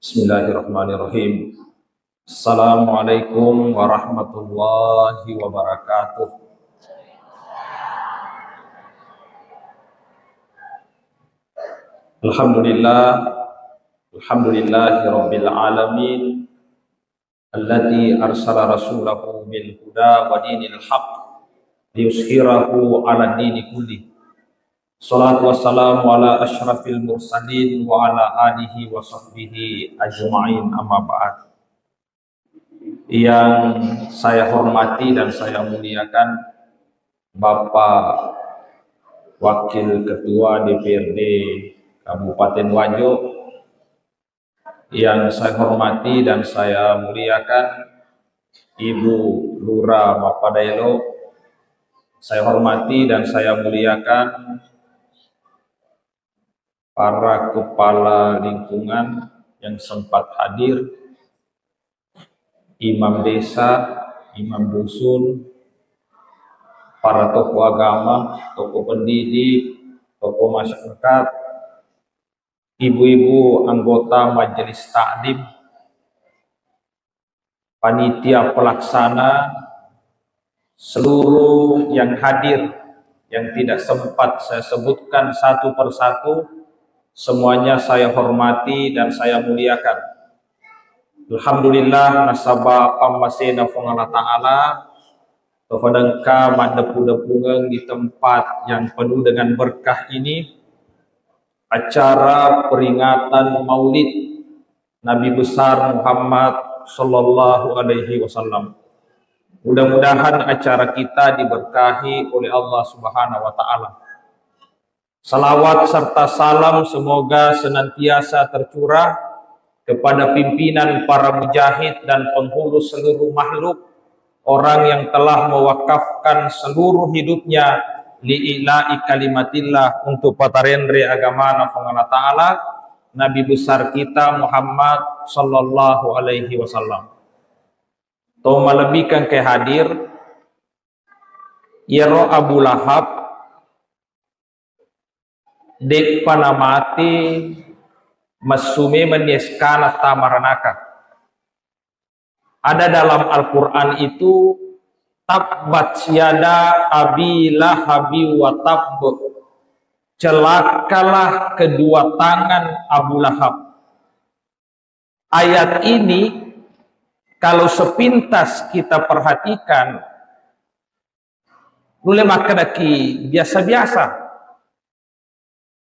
Bismillahirrahmanirrahim. Assalamualaikum warahmatullahi wabarakatuh. Alhamdulillahi rabbil alamin allati arsala rasulahu bil huda wa dinil haqq liyuzhirahu ala dini kulli. Salatu wassalamu ala asyrafil mursalin wa ala alihi wa sahbihi ajma'in, amma ba'd. Yang saya hormati dan saya muliakan Bapak Wakil Ketua DPRD Kabupaten Wajo, yang saya hormati dan saya muliakan Ibu Lurah Mapadaelo, saya hormati dan saya muliakan para kepala lingkungan yang sempat hadir, imam desa, imam dusun, para tokoh agama, tokoh pendidik, tokoh masyarakat, ibu-ibu anggota majelis taklim, panitia pelaksana, seluruh yang hadir yang tidak sempat saya sebutkan satu persatu, semuanya saya hormati dan saya muliakan. Alhamdulillah nasabah pamasena Allah Ta'ala kepadangka mandepu-depungeng di tempat yang penuh dengan berkah ini, acara peringatan Maulid Nabi besar Muhammad Sallallahu Alaihi Wasallam. Mudah-mudahan acara kita diberkahi oleh Allah Subhanahu Wa Ta'ala. Salawat serta salam semoga senantiasa tercurah kepada pimpinan para mujahid dan penghulu seluruh makhluk, orang yang telah mewakafkan seluruh hidupnya li'ila'i kalimatillah untuk patarendre agama Allah Ta'ala, Nabi besar kita Muhammad Sallallahu Alaihi Wasallam. Toma lebihkan ke hadir Yero Abu Lahab dek panamati masume menieskana tamaranaka. Ada dalam Al-Quran itu tabbat yada abi lahabi wa tabb, celakalah kedua tangan Abu Lahab. Ayat ini kalau sepintas kita perhatikan boleh makadaki biasa-biasa.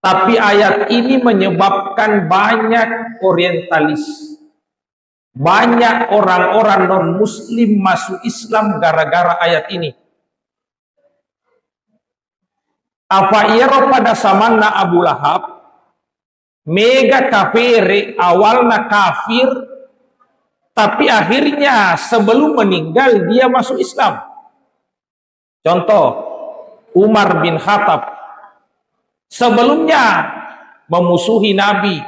Tapi ayat ini menyebabkan banyak orientalis, banyak orang-orang non-muslim masuk Islam gara-gara ayat ini. Apa iro pada samana Abu Lahab, mega kafir, awalnya kafir, tapi akhirnya sebelum meninggal dia masuk Islam. Contoh, Umar bin Khattab sebelumnya memusuhi Nabi,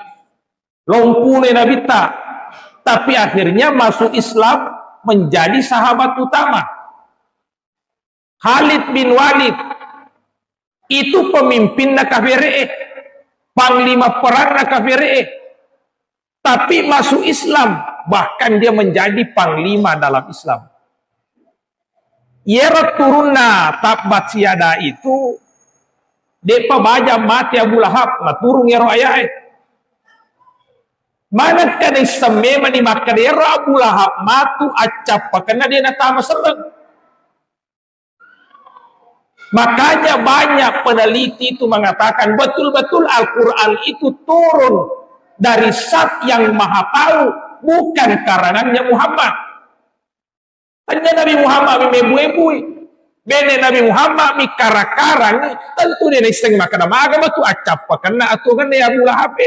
lompune Nabi tak, tapi akhirnya masuk Islam menjadi sahabat utama. Khalid bin Walid itu pemimpin kafir, panglima perang kafir, tapi masuk Islam, bahkan dia menjadi panglima dalam Islam. Yera turunna tabbat siada itu depa baja mati Abu Lahab maturung yero ayat. Mana kadang semema ni makan yero Abu Lahab matu acap karena dia natama sereng. Makanya banyak peneliti itu mengatakan betul-betul Al-Quran itu turun dari Zat yang Maha Tahu, bukan karangannya Muhammad. Hanya Nabi Muhammad mebu-ebui. Bene Nabi Muhammad mi karakarang tentu dia isteng makan agama tu acap karena aturan dia Abu Lahab.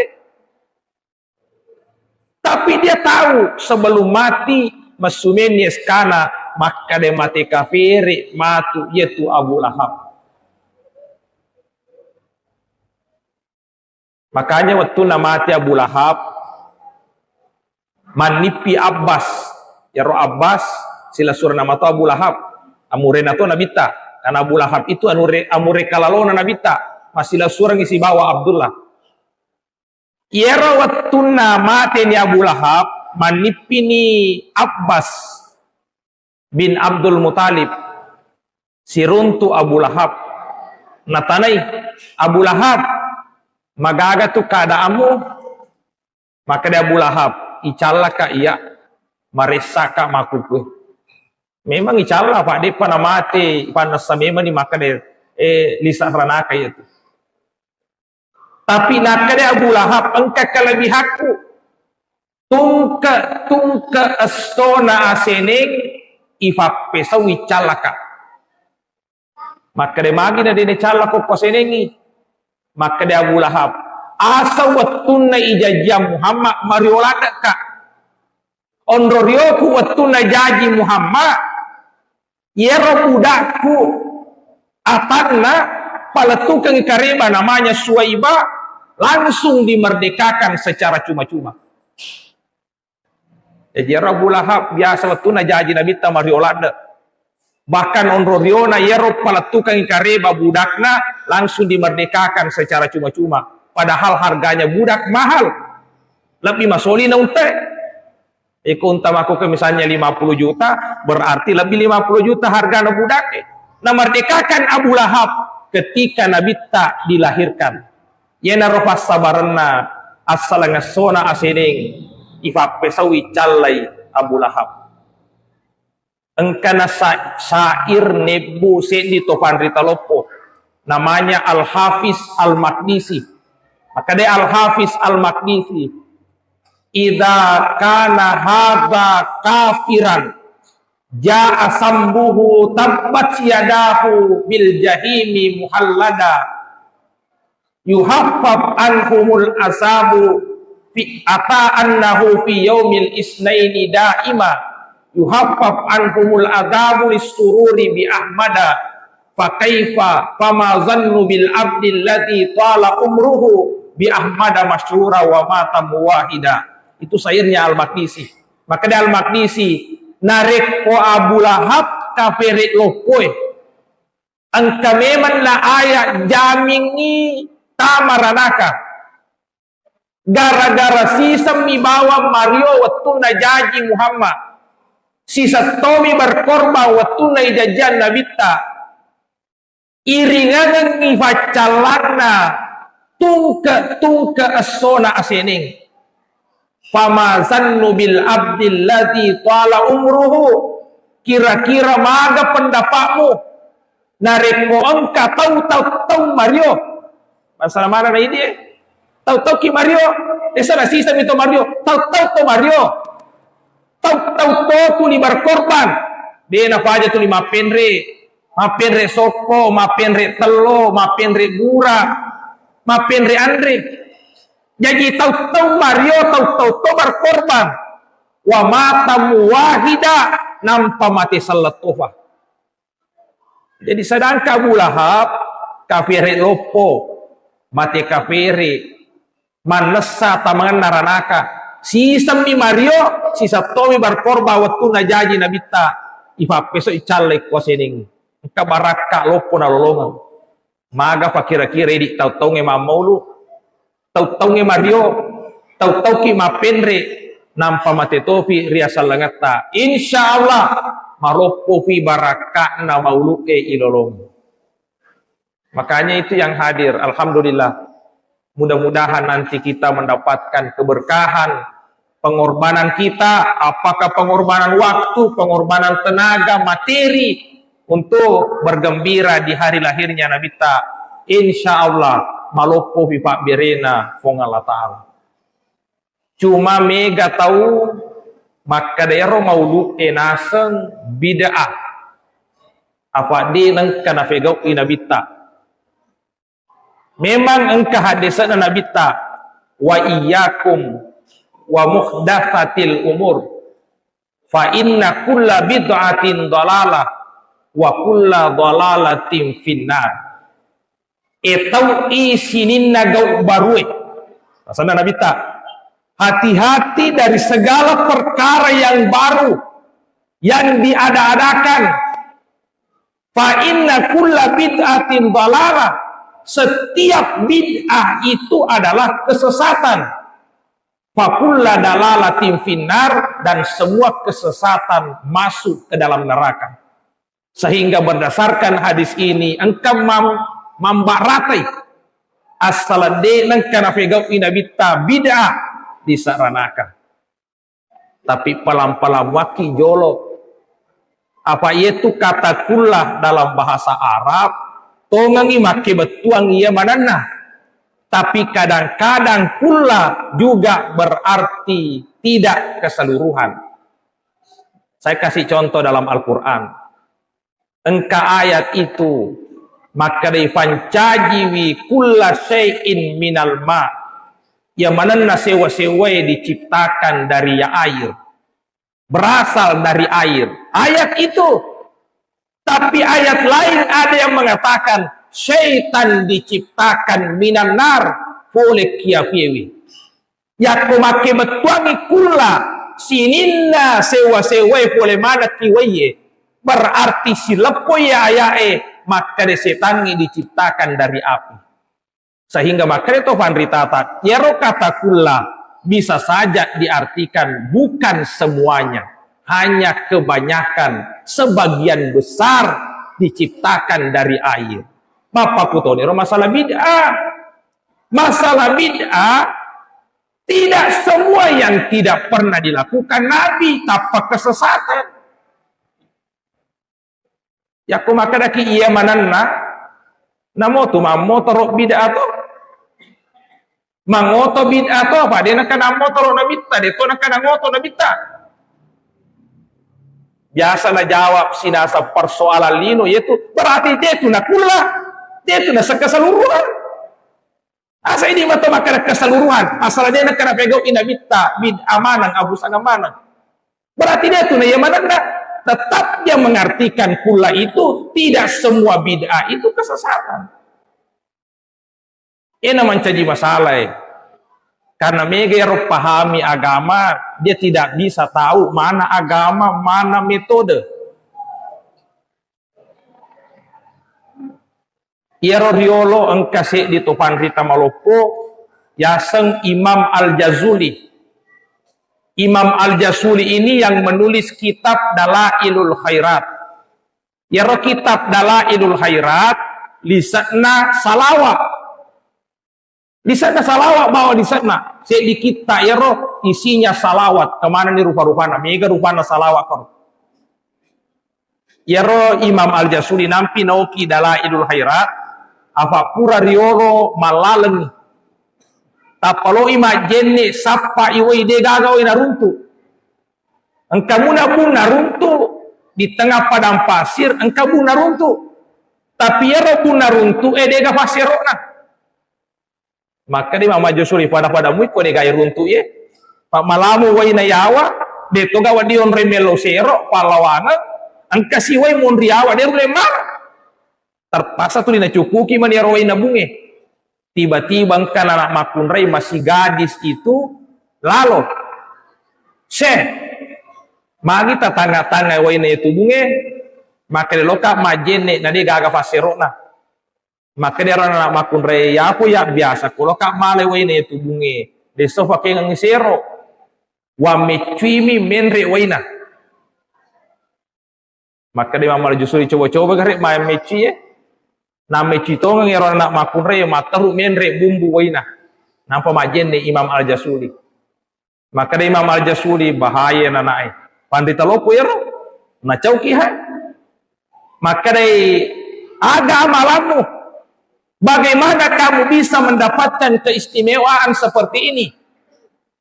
Tapi dia tahu sebelum mati masumeni eskana maka dia mati kafir matu yaitu Abu Lahab. Makanya waktu mati Abu Lahab manipi Abbas ya roh Abbas sila surah nama tu Abu Lahab amurena to nabita karena Abu Lahab itu amure kalalona nabita masih lah surang isi bawa Abdullah. Yera wattuna mate ni Abu Lahab manipini Abbas bin Abdul Muthalib siruntu Abu Lahab natanay Abu Lahab magaga tu keadaanmu, maka dia Abu Lahab icalla ka iya maresa ka makuku. Memang icalla pak de pana mate pana samema ni maka de lisa ranaka itu. Tapi nak dia Abu Lahab engka kelebihanku tungka astona aseneng ifak pesau icalla ka. Maka dia magi na de calla ko kosenengi. Maka dia Abu Lahab asa wattuna ijajah Muhammad mariolada ka. Ondorioku wattuna jaji Muhammad yero budakku atanna paletukang kareba namanya Suwaibah langsung dimerdekakan secara cuma-cuma. Jadi Abu Lahab biasa wattuna jaji Nabi ta mariolada. Bahkan onroriona yero paletukang kareba budakna langsung dimerdekakan secara cuma-cuma. Padahal harganya budak mahal. Lebih masoli na unte. Unta aku ke misalnya 50 juta, berarti lebih 50 juta harga na budak. Nah merdekakan Abu Lahab ketika Nabi tak dilahirkan. Yena rofas sabarna asalanga sona aseneng ifak pesawi callai Abu Lahab. Engkana syair nebu sendi tofan ritalopo namanya Al-Hafiz Al-Maqdisi. Maka dia Al-Hafiz Al-Maqdisi idza kana hadza kafiran jaa sambuhu tabbat yadahu bil jahimi muhallada yuhaffaf anhumul asabu fi ata annahu fi yaumil isnaini daima yuhaffaf anhumul adabu lis-sururi bi ahmada fa kaifa fama zannu bil abdi alladhi tala umruhu bi ahmada masyhura wa mata muwahida. Itu syairnya Al-Maqdisi. Maka dia Al-Maqdisi narik ko Abu Lahab kafirik lokoy angka memang la ayat jamingi tamaranaka gara-gara sisa mibawa Mario waktu najaji Muhammad sisa Tomi berkorban waktu najajan Nabita iringan ngifacalana tungka asona aseneng fama zannu bil abdil ladzi tala umruhu kira-kira maga pendapatmu narik ko engka tahu Mario masalah mana na ini tahu ki Mario esa na sisa mito Mario tahu to Mario tahu to ni berkorban dia na paja tu 5 penre soko 5 penre telo 5 penre gura 5 penre andre. Jadi tahu Mario tahu berkorban wa mata muwahida nampa mati salatofa. Jadi sedangkan Abu Lahab kafire lopo mati kafire manesa tamangan naranaka sisa mi Mario sisa Tomi berkorban waktu najaji Nabita ifa peso icalek kosening kabaraka lopo na lolongan maga pakira-kira di tahu-tahu ngemaulu tahu-tahu Mario, tahu-tahu ki mapenre nampa mate topi riasal langata. Insya Allah maropo fi barakah na mauluke ilolong. Makanya itu yang hadir. Alhamdulillah. Mudah-mudahan nanti kita mendapatkan keberkahan pengorbanan kita. Apakah pengorbanan waktu, pengorbanan tenaga, materi untuk bergembira di hari lahirnya Nabi ta. Insya Allah. Malopo pipak birena fong Allah Ta'ala. Cuma mega tahu maka daerah maulud enaseng bid'ah. Apa di nang kana fegau inabita. Memang engka hadisan nabita wa iyyakum wa muhdatsatil umur fa inna kulla bid'atin dhalalah wa kulla dhalalatin finnar. Etau isinin nagau barue. Pasal Nabi tak hati-hati dari segala perkara yang baru yang diada-adakan. Fa inna kulla bid'atin dhalalah. Setiap bid'ah itu adalah kesesatan. Fakulla dalalatin finnar, dan semua kesesatan masuk ke dalam neraka. Sehingga berdasarkan hadis ini engkau membaratai asalade nangkana fegau inabita bid'ah disaranakan. Tapi pelan-pelan waki jolo. Apa itu kata kullah dalam bahasa Arab? Tongangi make betuang ia manana. Tapi kadang-kadang kullah juga berarti tidak keseluruhan. Saya kasih contoh dalam Al-Quran. Engka ayat itu, maka difancajiwi kulla syai'in minal ma, yang mana sewa-sewa diciptakan dari air, berasal dari air. Ayat itu. Tapi ayat lain ada yang mengatakan syaitan diciptakan minan nar oleh kiafiwi. Ya kumake betuangi kulla sininna sewa-sewa boleh mana kiwaye. Berarti si lepo ya ayae, maka setangi diciptakan dari api. Sehingga maka itu panritata, yero kata kulla bisa saja diartikan bukan semuanya, hanya kebanyakan, sebagian besar diciptakan dari air. Bapak kutonero masalah bid'ah. Masalah bid'ah, tidak semua yang tidak pernah dilakukan Nabi tanpa kesesatan. Ya kumaka daki iya mananna namoto mamotoro bid'ah to mangoto bid'ah to apa dia nakana motoro nabita dia to nakana ngoto nabita. Biasa na jawab sinasa persoalan lino yaitu berarti dia itu nakulah, dia itu nasa keseluruhan. Asa ini mata makana keseluruhan asalnya nakana pegau inabita bid'ah manang abu sana manang. Berarti dia itu na iya mananna. Tetap dia mengartikan kula itu tidak semua bid'ah itu kesesatan. Ini menjadi masalah. Karena mereka pahami agama, dia tidak bisa tahu mana agama, mana metode. Iero riolo engkase di topan Rita Malopo, yaseng Imam Al-Jazuli. Imam Al-Jazuli ini yang menulis kitab Dalailul Khairat. Yero kitab Dalailul Khairat, lisanna salawat. Lisanna salawat bawa lisanna. Di kita yero isinya salawat. Kemana nih rupa-rupana? Mega rupana salawat kor. Yero Imam Al-Jazuli nampi nauki Dalailul Khairat. Apa pura rioro malaleng. Tapalo ima jenne sappa iwai de gagawin naruntu. Engkau pun naruntu di tengah padang pasir, engkau pun naruntu. Tapi ya pun naruntu dega pasirona. Maka di Mama Josuli pada muiko de gaya runtu ye. Pak malamu wai na yawa, de to gawa dion remelo sero palawana, engka siwai mon riawa de lemar. Terpaksa tu dina cukuki man ya roi na bunge. Tiba-tiba kan anak makunrai masih gadis itu lalu magi tatangga-tangga waina itu bunge maka loka majene na dia gaga faserona maka dia anak makunrai ya aku ya biasa kalau kak male waina itu bunge de sofa kengang sero wa mecuimi menre waina maka dia mamal justru coba-coba garek main meci ya. Nama citongan yang orang nak makun raya mataru menre bumbu waina nampak majen ni Imam Al-Jazuli maka dia Imam Al-Jazuli bahaya nanai pandita lopo ya na caukihan maka dia agama lamu bagaimana kamu bisa mendapatkan keistimewaan seperti ini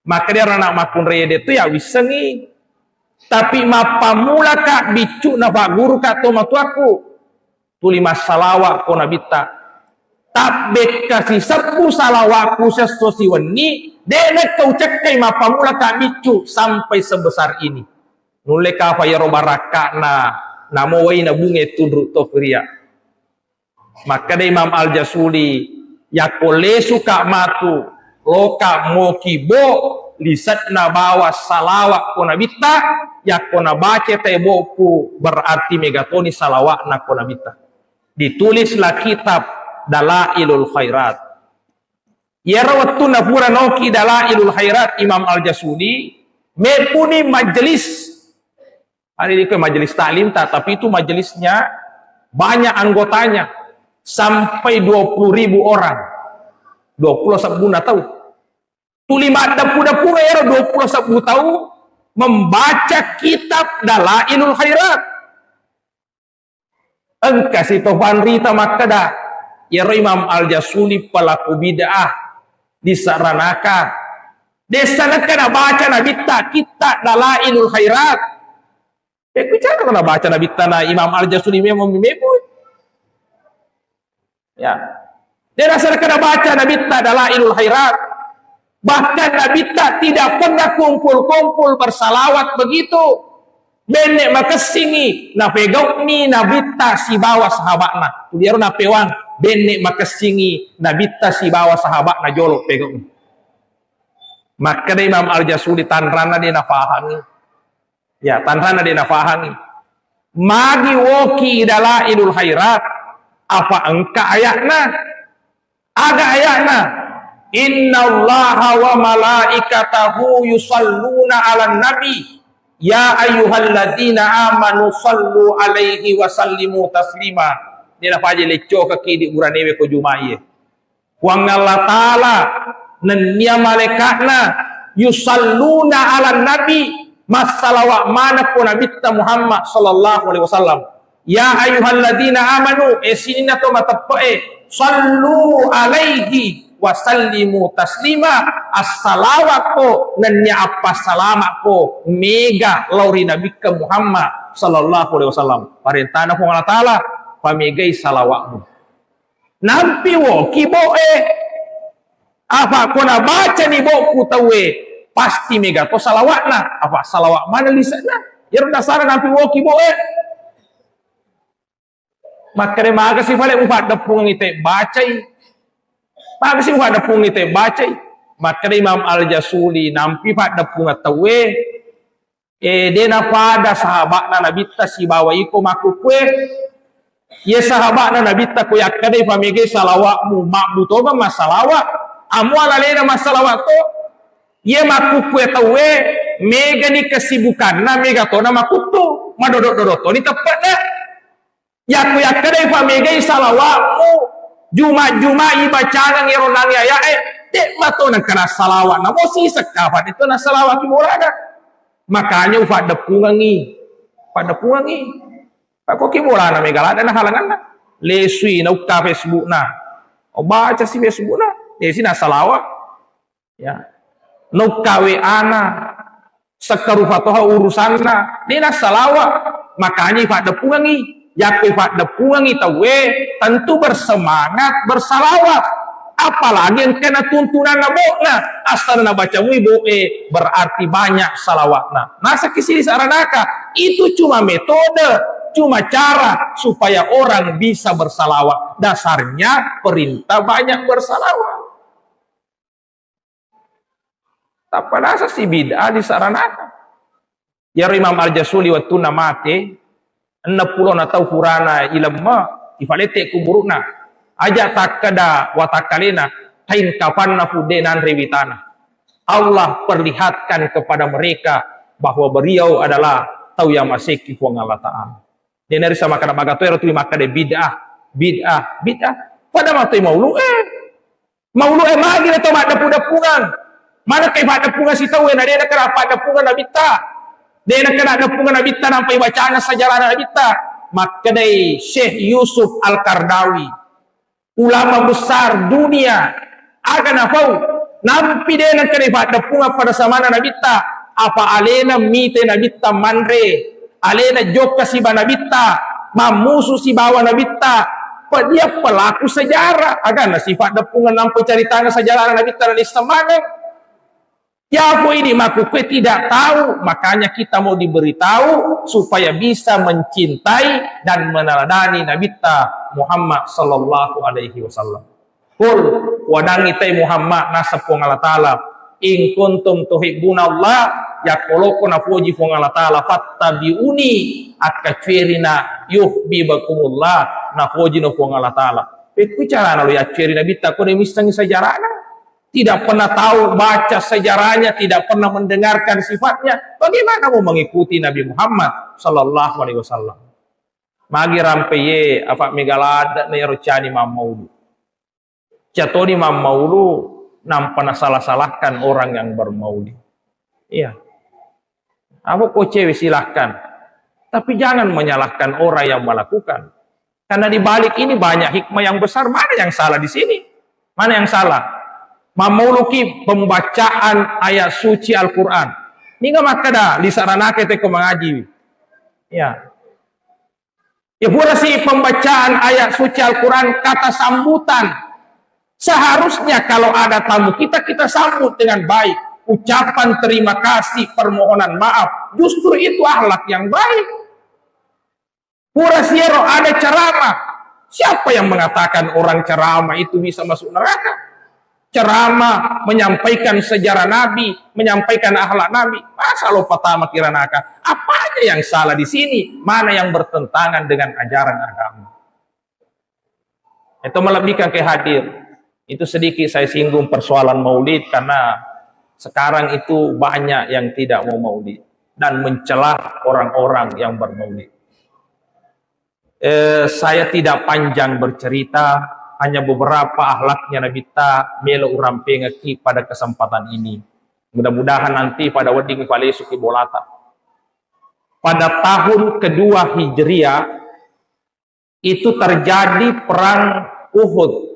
maka dia orang nak makun raya dia tu ya wisengi tapi mapamula kak bicu na pak guru kak tomatuaku tulima salawat ko nabita tabek kasih sepu salawatku sesosi weni denek kau cekai mapamula kamicu sampai sebesar ini nule ka fa yaro baraka namo wai na bunge tudru tokria maka de Imam Al-Jazuli yakole suka matu loka mokibo lisatna bawa salawat ko nabita yakona bace teboku berarti megatoni salawat na ko nabita. Ditulislah kitab Dalailul Khairat. Ya rawattu na pura noki dalailul khairat Imam Al-Jasuli mepuni majelis. Hari ini ke majelis taklim tak, tapi itu majelisnya banyak anggotanya sampai 20.000 orang. 20 sabuna tahu. Tulima dapu-dapu era 20 sabu tahu membaca kitab Dalailul Khairat. Engkasi tohan rita makada ya Imam Al-Jasuli pelaku bid'ah disaranakan desanakan baca nabi ta kitab Dalailul Khairat. Bicara kena baca nabi ta Imam Al-Jasuli memang ya. Dia rasa kena baca nabi ta Dalailul Khairat. Bahkan nabi ta tidak pernah kumpul-kumpul bersalawat begitu. Benek makasingi na pegaw ni nabi ta si bawa sahabatna. Tuliaro na pewang benek makasingi nabi ta si bawa sahabat na jolok pegaw ni. Maka Imam Al-Jasuli tanrana dia nafahami. Ya, tanrana dia nafahami. Magi woki Dalailul Khairat. Apa engka ayatna? Ada ayatna. Inna Allaha wa malaikatahu yusalluna ala nabi. Ya ayyuhalladzina amanu sallu alaihi wa sallimu taslima. Dia apa aja leco kaki di uranewe ko jumaiye. Wang Allah Ta'ala nanya malaikatna yusalluna ala nabi. Masalawat mana pun Nabi Muhammad sallallahu alaihi wasallam. Ya ayyuhalladzina amanu esinina to matapae sallu alaihi wasallimu taslima. As-salawat ko nanya apa salamat ko mega lauri Nabi Muhammad sallallahu alaihi wasallam. Parentana ko Allah Taala pamegay salawatmu. Nampi wo kiboe apa ko na baca ni bo ku tawe pasti mega to salawatna. Apa salawat mana lisana? Ya dasar nampi wo kiboe. Maka maga si fale upat dapung ite bacai. Maga si upat dapung ite bacai. Maka Imam Al-Jasuli nampi pat dapung atawe dena pada sahabat na nabita si bawa iko makukwe. Ye sahabat na nabita ko yakade pamige salawatmu makbuto ba masalawat. Amu alalena masalawat to. Ye makukwe tawe mega ni kesibukan na mega to na makutu. Madodot-dodot to ni tepat na. Yaku yakade pamigay salawatmu Jumat ibacana ngiro nang yaya dek mato nang kana salawat na mo si sakapat itu na salawat ki murada. Makanya ufad depungangi ako ki murada megalada na halangan na lesui na ukta Facebook na o baca si Facebook na desi na salawat ya no kawe ana sakarufatoha urusan na di na salawat. Makanya ufad depungangi Yaku pak depuang itawe tentu bersemangat bersalawat. Apalagi yang kena tuntunan nabokna asal na baca wiboe berarti banyak salawatna. Masa kisih saranaka itu cuma metode, cuma cara supaya orang bisa bersalawat. Dasarnya perintah banyak bersalawat. Tak pada asas si bid'ah disaranakan. Ya Imam Al-Jasuli waktu namate 60 na tau purana ilamma ifalete kuburuna aja takada watakalena tain kapan nafudenan rewitana. Allah perlihatkan kepada mereka bahwa beliau adalah tau yang masih kifuang Allah Ta'ala. Dia nari sama kana bagatoero tu makade bid'ah pada matoi maulu magi na to dapungan mana kay dapungan si tau na dia kana dapungan nabita. Dia nak kena dapungan nabita nampai bacaan sejarah nabita. Maka dari Syekh Yusuf Al-Qardawi, ulama besar dunia, akan apa? Nampi dia nak kena dapungan pada samana nabita. Apa alena mite nabita manre, alena joka si nabita, mamusu si bawa nabita. Dia pelaku sejarah. Akan sifat dapungan nampai ceritanya sejarah nabita dari samana. Ya aku ini makukwe tidak tahu, makanya kita mau diberitahu supaya bisa mencintai dan meneladani Nabi Muhammad sallallahu alaihi wasallam. Qul wadangi tay Muhammad nasapung Allah Ta'ala in kuntum tuhibbunallah yakoloko na puji fung Allah Ta'ala fattabiuni akacwerina yuhibbakumullah na puji no fung Allah Ta'ala. Bicara na lo ya ceri Nabi ta ko mistangi sejarahna. tidak pernah tahu baca sejarahnya, tidak pernah mendengarkan sifatnya, bagaimana mau mengikuti Nabi Muhammad sallallahu alaihi wasallam? Magi rampeye apa megalada ne rocani mamaudu. Catoni mamaudu nam pernah salah-salahkan orang yang bermaulid. Iya. Apa kok cewek silahkan. Tapi jangan menyalahkan orang yang melakukan. Karena di balik ini banyak hikmah yang besar. Mana yang salah di sini? Mana yang salah? Mamauluki pembacaan ayat suci Al-Quran. Ini nggak makada disaranake teko mengaji. Ya. Ya pula sih pembacaan ayat suci Al-Quran kata sambutan. Seharusnya kalau ada tamu kita sambut dengan baik. Ucapan terima kasih, permohonan maaf. Justru itu akhlak yang baik. Pura siero ada ceramah. Siapa yang mengatakan orang ceramah itu bisa masuk neraka? Ceramah, menyampaikan sejarah Nabi, menyampaikan akhlak Nabi. Masa lo pertama kira neraka? Apa aja yang salah di sini? Mana yang bertentangan dengan ajaran agama? Itu melebihkan ke hadir. Itu sedikit saya singgung persoalan maulid karena sekarang itu banyak yang tidak mau maulid dan mencela orang-orang yang bermaulid. Saya tidak panjang bercerita, hanya beberapa akhlaknya Nabi ta melo urang pengeki pada kesempatan ini. Mudah-mudahan nanti pada wedding palesu ke bolata. Pada tahun kedua Hijriah itu terjadi perang Uhud.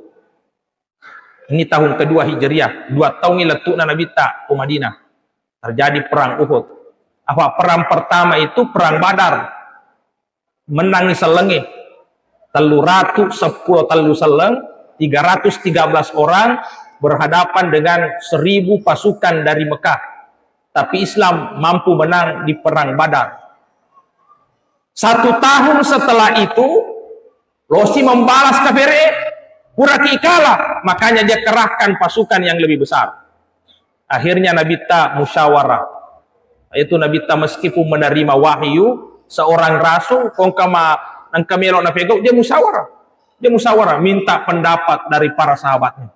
Ini tahun kedua Hijriah, 2 tahun letukna Nabi ta ke Madinah. Terjadi perang Uhud. Apa perang pertama itu perang Badar. Menangi selenge. 310 telu seleng, 313 orang berhadapan dengan 1000 pasukan dari Mekah. Tapi Islam mampu menang di perang Badar. 1 tahun setelah itu, Losi membalas kafire, Quraisy kalah, makanya dia kerahkan pasukan yang lebih besar. Akhirnya Nabi ta musyawarah. Itu Nabi ta meskipun menerima wahyu, seorang rasul kongkama nang kamelok na pegau, dia musyawarah minta pendapat dari para sahabatnya.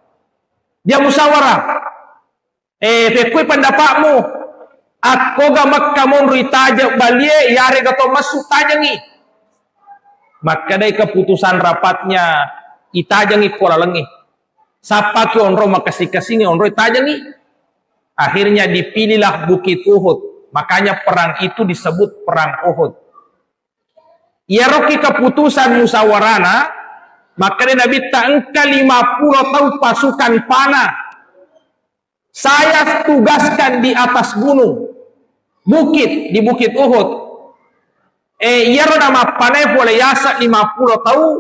Dia musyawarah, pekui pendapatmu, aku ga makkamon ritaja balie yare gato masuk tajangi. Maka dari keputusan rapatnya itajangi pola lengi. Sapa ki onro makasih-kasih onro itajangi. Akhirnya dipilihlah Bukit Uhud. Makanya perang itu disebut perang Uhud. Ya roki keputusan musyawarana, maka Nabi ta'engka 50 tahun pasukan panah. Saya tugaskan di atas gunung, bukit, di Bukit Uhud. Ya nama panah boleh yasa 50 tahun,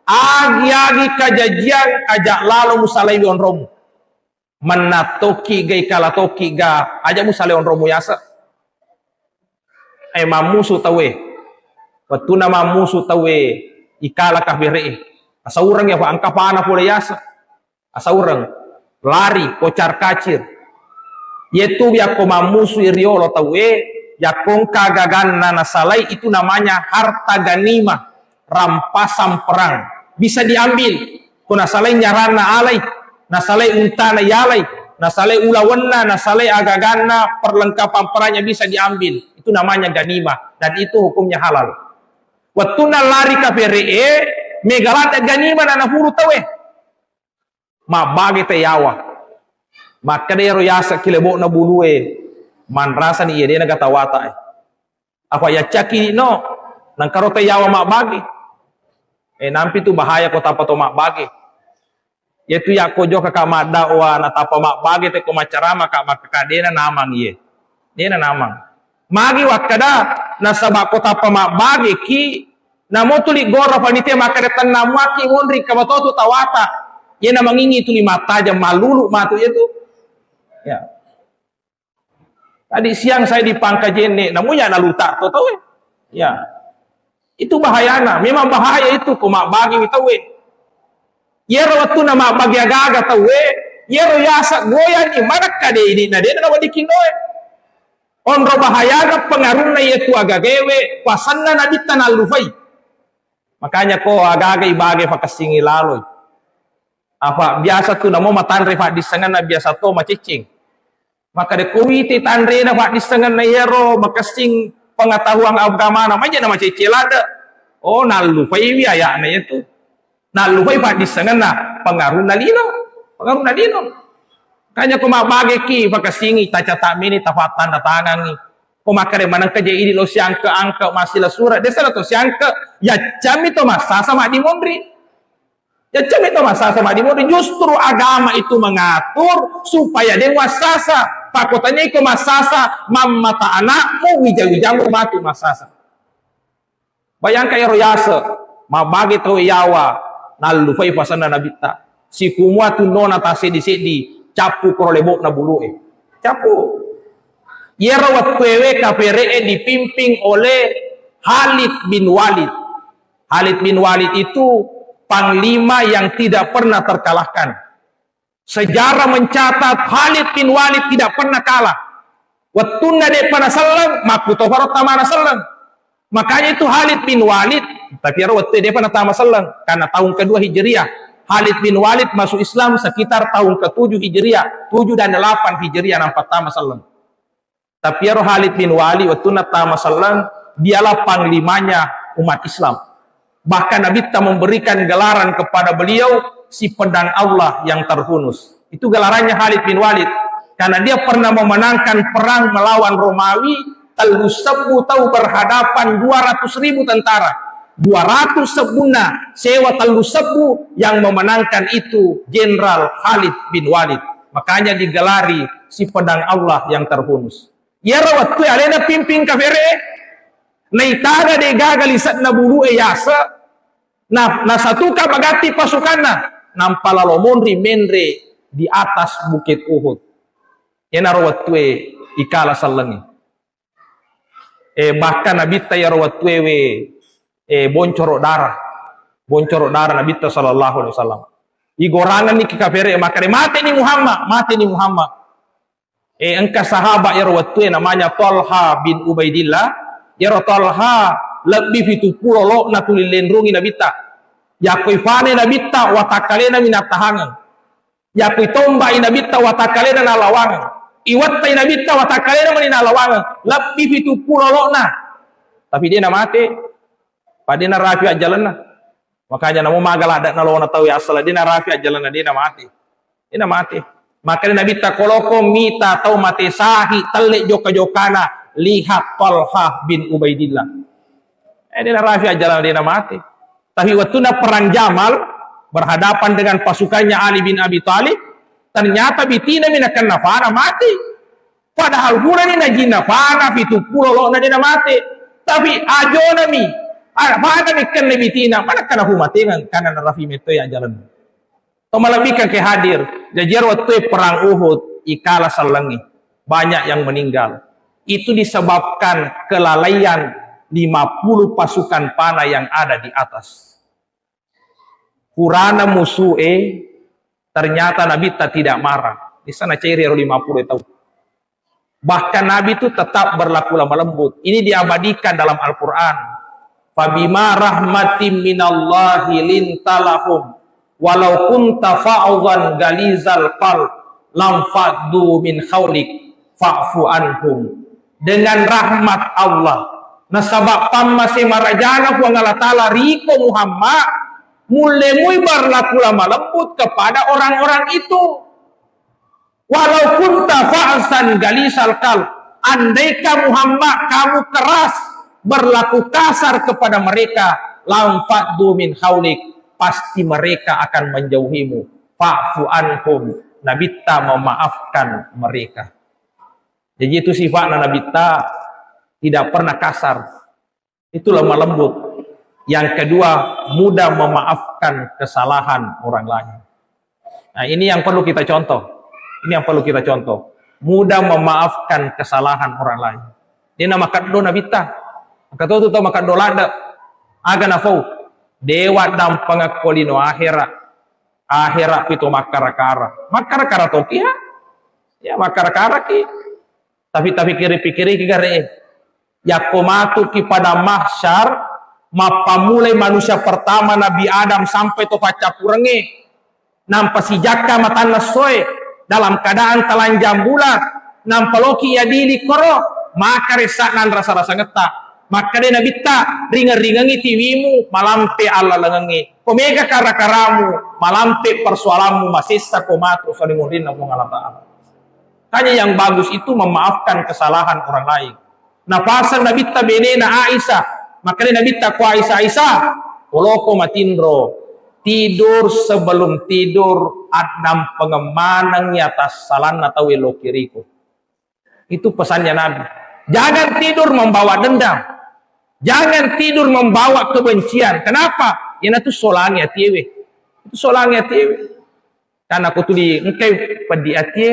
agi-agi kajajian, ajak lalu musalai on romu. Menatoki gai kalatoki ga, ajak musalai on romu yasa. Mamusu tawe. Waktu nama musuh tawe ikala kafire asa urang ya angka panah pula yasa asa urang lari kocar kacir yaitu ya koma musuh iriolo tawe ya kongka gagan nana salai itu namanya harta ganimah rampasan perang bisa diambil kuna salai nyarana alai nasalai untana yalai nasalai ulawanna nasalai agagana perlengkapan perangnya bisa diambil itu namanya ganimah dan itu hukumnya halal. Waktu lari kafire megalata ganima na nafuru tawe ma bagi te yawa maka dia royasa kilebo na bulue man rasa ni dia na gatawata apa ya caki no nang karote yawa ma bagi nampi tu bahaya ko tapato ma bagi yaitu ya kojo ka kamada wa na tapa ma bagi te ko macarama ka makadena namang ye dia na namang magi wakada na sabako tapa ma bagi ki namo tuli goro panite makaretan namaki wonri kabatoto tawata yena mangingi tuli mata aja malulu matu itu ya tadi siang saya di Pangkajene namunya naluta to tahu ya itu bahayana memang bahaya itu kumak bagi tahu yero waktu nama bagi agaga tahu yero yasa goyan ni manak kade ini na dena wadikin doe onro bahaya pengaruhna yaitu agagewe pasanna nabi tanal lufai. Makanya ko agagay bagay pakasingi laloy. Apa biasa tuh namo matanre Pak disengan na biasa to macicing. Maka de kuwiti tanre na Pak disengan na yero makasing pengetahuan agama namanya nama cicilada. Oh nalu pai wiaya na itu. Nalu pai Pak disengan na pengaruh na lino. Pengaruh na lino. Kanya ko mabage ki pakasingi taca tak mini tafatan datangan ni. Ko makare manang kaje ini lo siangka angka masih la surat desa to siangka ya jami to masa sama di mondri. Ya jami to masa sama di mondri justru agama itu mengatur supaya dewasa pakotanya iko masasa mamata anakmu wija-wijamu matu masasa. Bayangkan ya royase mabage to yawa nalu fai pasana nabita si kumua tu nona tase di capu korolebok na bulu capu yero watwewe KPRE dipimpin oleh Khalid bin Walid. Khalid bin Walid itu panglima yang tidak pernah terkalahkan. Sejarah mencatat Khalid bin Walid tidak pernah kalah. Wattuna de pada salam makuto farot tamana salam. Makanya itu Khalid bin Walid tapi waktu dia pernah tama salam karena tahun kedua Hijriah. Khalid bin Walid masuk Islam sekitar tahun ke-7 Hijriah, 7 dan 8 Hijriah nampak tama salam. Tapi Khalid bin Walid waktu natama salam dialah panglimanya umat Islam. Bahkan Nabi tak memberikan gelaran kepada beliau si pedang Allah yang terhunus. Itu gelarannya Khalid bin Walid karena dia pernah memenangkan perang melawan Romawi. Talusabu tahu berhadapan 200.000 tentara. 200 sebuna sewa talusabu yang memenangkan itu Jenderal Khalid bin Walid. Makanya digelari si pedang Allah yang terhunus. Ya rawat tu alena pimpin KPRE naitaga de gagalisat na bulu yasa na satu ka bagati pasukanna nampalalomon menre di atas bukit Uhud. Ya rawat tu ikala sallangi. Bahkan Nabi ta ya rawat tu boncoro darah Nabi ta sallallahu alaihi wasallam. Igorangan ni KPRE makare mati ni Muhammad. Engkau sahabat ya waktu namanya Talha bin Ubaidillah ya Talha lebih itu pulo lo natulilendrungi nabita ya kuifane nabita watakalena minatahangan ya kuitomba inabita watakalena nalawangan iwatta inabita watakalena minalawangan lebih itu pulo lo na tapi dia mati padina rafi ajalan makanya namo magal ada nalawana tahu ya asal dia rafi ajalan dia mati. Makanya Nabi tak koloko mita atau mati sahi telik joka-jokana lihat Talha bin Ubaidillah. Dia rafi ajaran dia mati. Tapi waktu perang Jamal berhadapan dengan pasukannya Ali bin Abi Thalib, ternyata bitina minakan nafana mati. Padahal pula ni najin nafana fitu pulo lo na dia mati. Tapi ajo nami, apa mi kan bitina mana kana mati kan rafi meto ya jalan. Malabikan ke hadir jajar waktu perang Uhud ikala salangi banyak yang meninggal itu disebabkan kelalaian 50 pasukan panah yang ada di atas Purana musuhe ternyata Nabi tidak marah di sana cair 50 tahu bahkan Nabi itu tetap berlaku lemah lembut ini diabadikan dalam Al-Quran fabima rahmatim minallahi lintalahum walau kunta fa'udhan galizal qalb lam fa'du min khawlik fa'fu anhum dengan rahmat Allah nasabak pamma si marajana ku Allah taala riko Muhammad mulai berlaku lemah lembut kepada orang-orang itu walau kunta fa'san galizal qalb andaika Muhammad kamu keras berlaku kasar kepada mereka lam fa'du min khawlik pasti mereka akan menjauhimu. Fa'fu anhum. Nabi ta memaafkan mereka. Jadi itu sifatnya Nabi ta tidak pernah kasar. Itu lemah lembut. Yang kedua, mudah memaafkan kesalahan orang lain. Nah, ini yang perlu kita contoh. Mudah memaafkan kesalahan orang lain. Dia nama kaddo Nabi ta. Kata tu makan dolada. Aga nafau. Dewa dan pengakolino akhirat itu makara toki ya makara ki tapi pikiri kigare ya komatu ki pada mahsyar mapa mulai manusia pertama Nabi Adam sampai to pacapurenge nampa si jaka matana soe dalam keadaan telanjang bulat, nampa loki ya dili koro, maka resakan rasa-rasa ngetak. Maka dia nabita ringan-ringangi tiwimu malampe Allah lengangi. Pemega kara-karamu malampe persoalanmu masisa komatu salimurin nabung Allah Ta'ala. Hanya yang bagus itu memaafkan kesalahan orang lain. Napasan nabita benena Aisyah. Maka dia nabita ku Aisyah. Koloko matindro. Tidur sebelum tidur adam pengemanang atas salan atau welo kiriku. Itu pesannya Nabi. Jangan tidur membawa dendam. Jangan tidur membawa kebencian. Kenapa? Ini tuh solangnya tiewe. Itu solangnya tiewe. Karena aku tuh di engkau pediatie,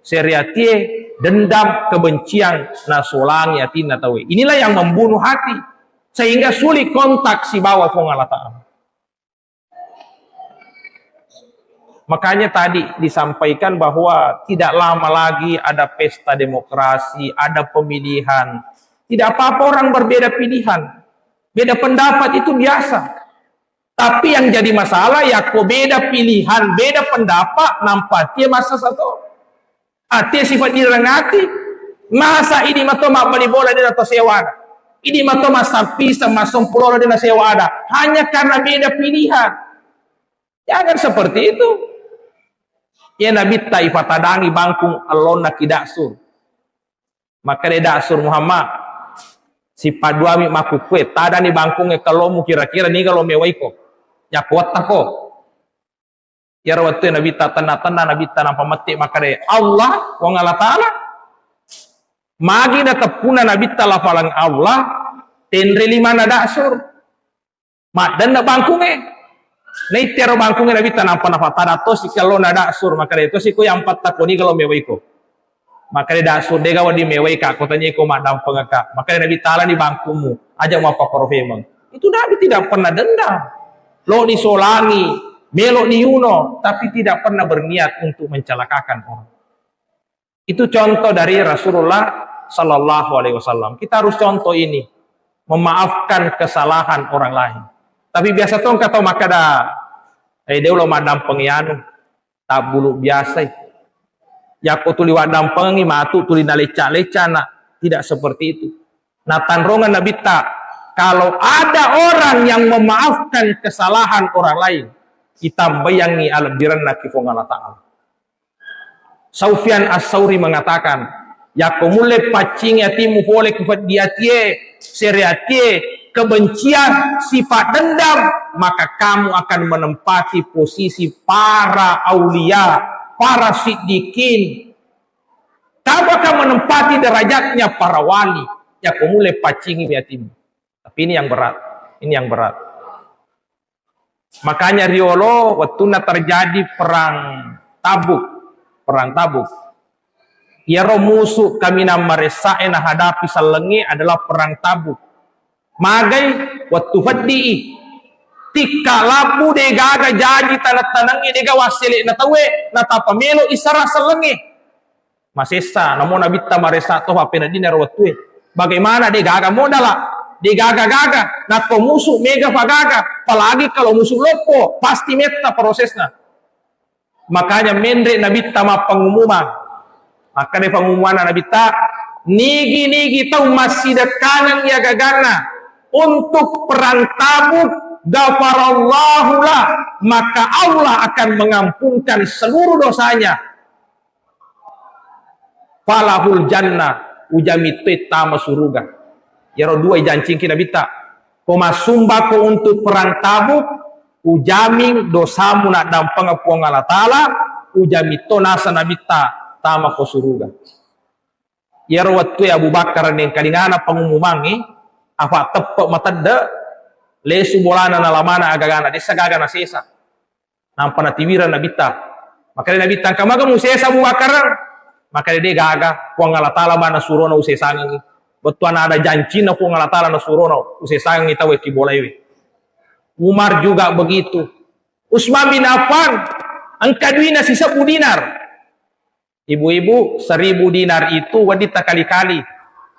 seriatie, dendam, kebencian, nah solangnya tina tahu. Inilah yang membunuh hati sehingga sulit kontak si bawah Allah Ta'ala. Makanya tadi disampaikan bahwa tidak lama lagi ada pesta demokrasi, ada pemilihan. Tidak apa-apa orang berbeda pilihan. Beda pendapat itu biasa. Tapi yang jadi masalah ya kok beda pilihan, beda pendapat, nampak dia masa satu. Dia sifat direngati. Masa ini matoma beli bola di atau sewa ada. Ini matoma sapi sama sompulola di sewa ada. Hanya karena beda pilihan. Jangan seperti itu. Ya Nabi taifatadangi bangkung Allah nak daksur. Maka dia daksur Muhammad. Si paduami maku kue tada ni bangkungnya kalau mu kira-kira nih kalau mewaiko ya kuat tako ya rawatnya Nabi tanda-tanda Nabi tanam pamati maka deh Allah wong Allah Ta'ala magi na tepuna Nabi talafalang Allah tenre lima na dasur mak dan na bangkungnya nih tiaro bangkungnya Nabi tanam panafatada to si kalau na dasur maka deh to si ku yang empat tako nih kalau mewaiko maka dia dasur dia gawa di mewai kak kotanya iko madam pengakak maka dia Nabi Ta'ala di bangkumu ajak mau pakorofemang itu Nabi tidak pernah dendam lo ni solangi melo ni yuno tapi tidak pernah berniat untuk mencelakakan orang itu contoh dari Rasulullah Sallallahu Alaihi Wasallam. Kita harus contoh ini memaafkan kesalahan orang lain tapi biasa tuh kata maka dah dia lo madam pengianu tak bulu biasa ya kau tuli wadam pengi matu tuli na leca-leca nak tidak seperti itu. Nah tanrongan Nabi tak kalau ada orang yang memaafkan kesalahan orang lain kita bayangi albiranna kifong Allah Ta'ala. Sufyan As-Sauri mengatakan ya kau mulai pacing yatimu boleh kifat diatie seriatie kebencian sifat dendam maka kamu akan menempati posisi para aulia para siddiqin, kamu akan menempati derajatnya para wali. Ya kamu mulai pacingi yatim. Tapi ini yang berat. Ini yang berat. Makanya riolo waktu terjadi perang Tabuk. Ya musuh kami namare na hadapi salengi adalah perang Tabuk. Magai waktu fadii tika labu de gaga jaji tanat-tanangi de wasili na tawe na tapamelo isara salengi masesa namun Nabi tamaresa to hapena dinar watue bagaimana de gaga modala de gaga na ko musuh mega pagaga apalagi kalau musuh lopo pasti meta prosesnya makanya mendre Nabi tama pengumuman maka de pengumuman Nabi ta nigi tau masih dekanan ya gagana untuk perang Tabuk Ghafarallahu lah, maka Allah akan mengampunkan seluruh dosanya. Falahul jannah ujami tama suruga. Ya dua janji kita bita. Pemasumba ko untuk perang Tabuk ujami dosamu nak dan pengapuan Allah Ta'ala ujami tonasa nabita tama ko suruga. Ya waktu Abu Bakar yang kalingana pengumumangi apa tepuk matadda lesu bolana na lamana agagana desa gaga na sesa nampa na tiwira na bita maka na bita kamaga mu sesa Abu Bakar maka dia gaga puang Allah Ta'ala mana surono usesangi betuan ada janji na puang Allah Ta'ala na surono usesangi tawe kibolaiwe Umar juga begitu Utsman bin Affan angkaduina sisa 1000 dinar ibu-ibu 1000 dinar itu wadita kali-kali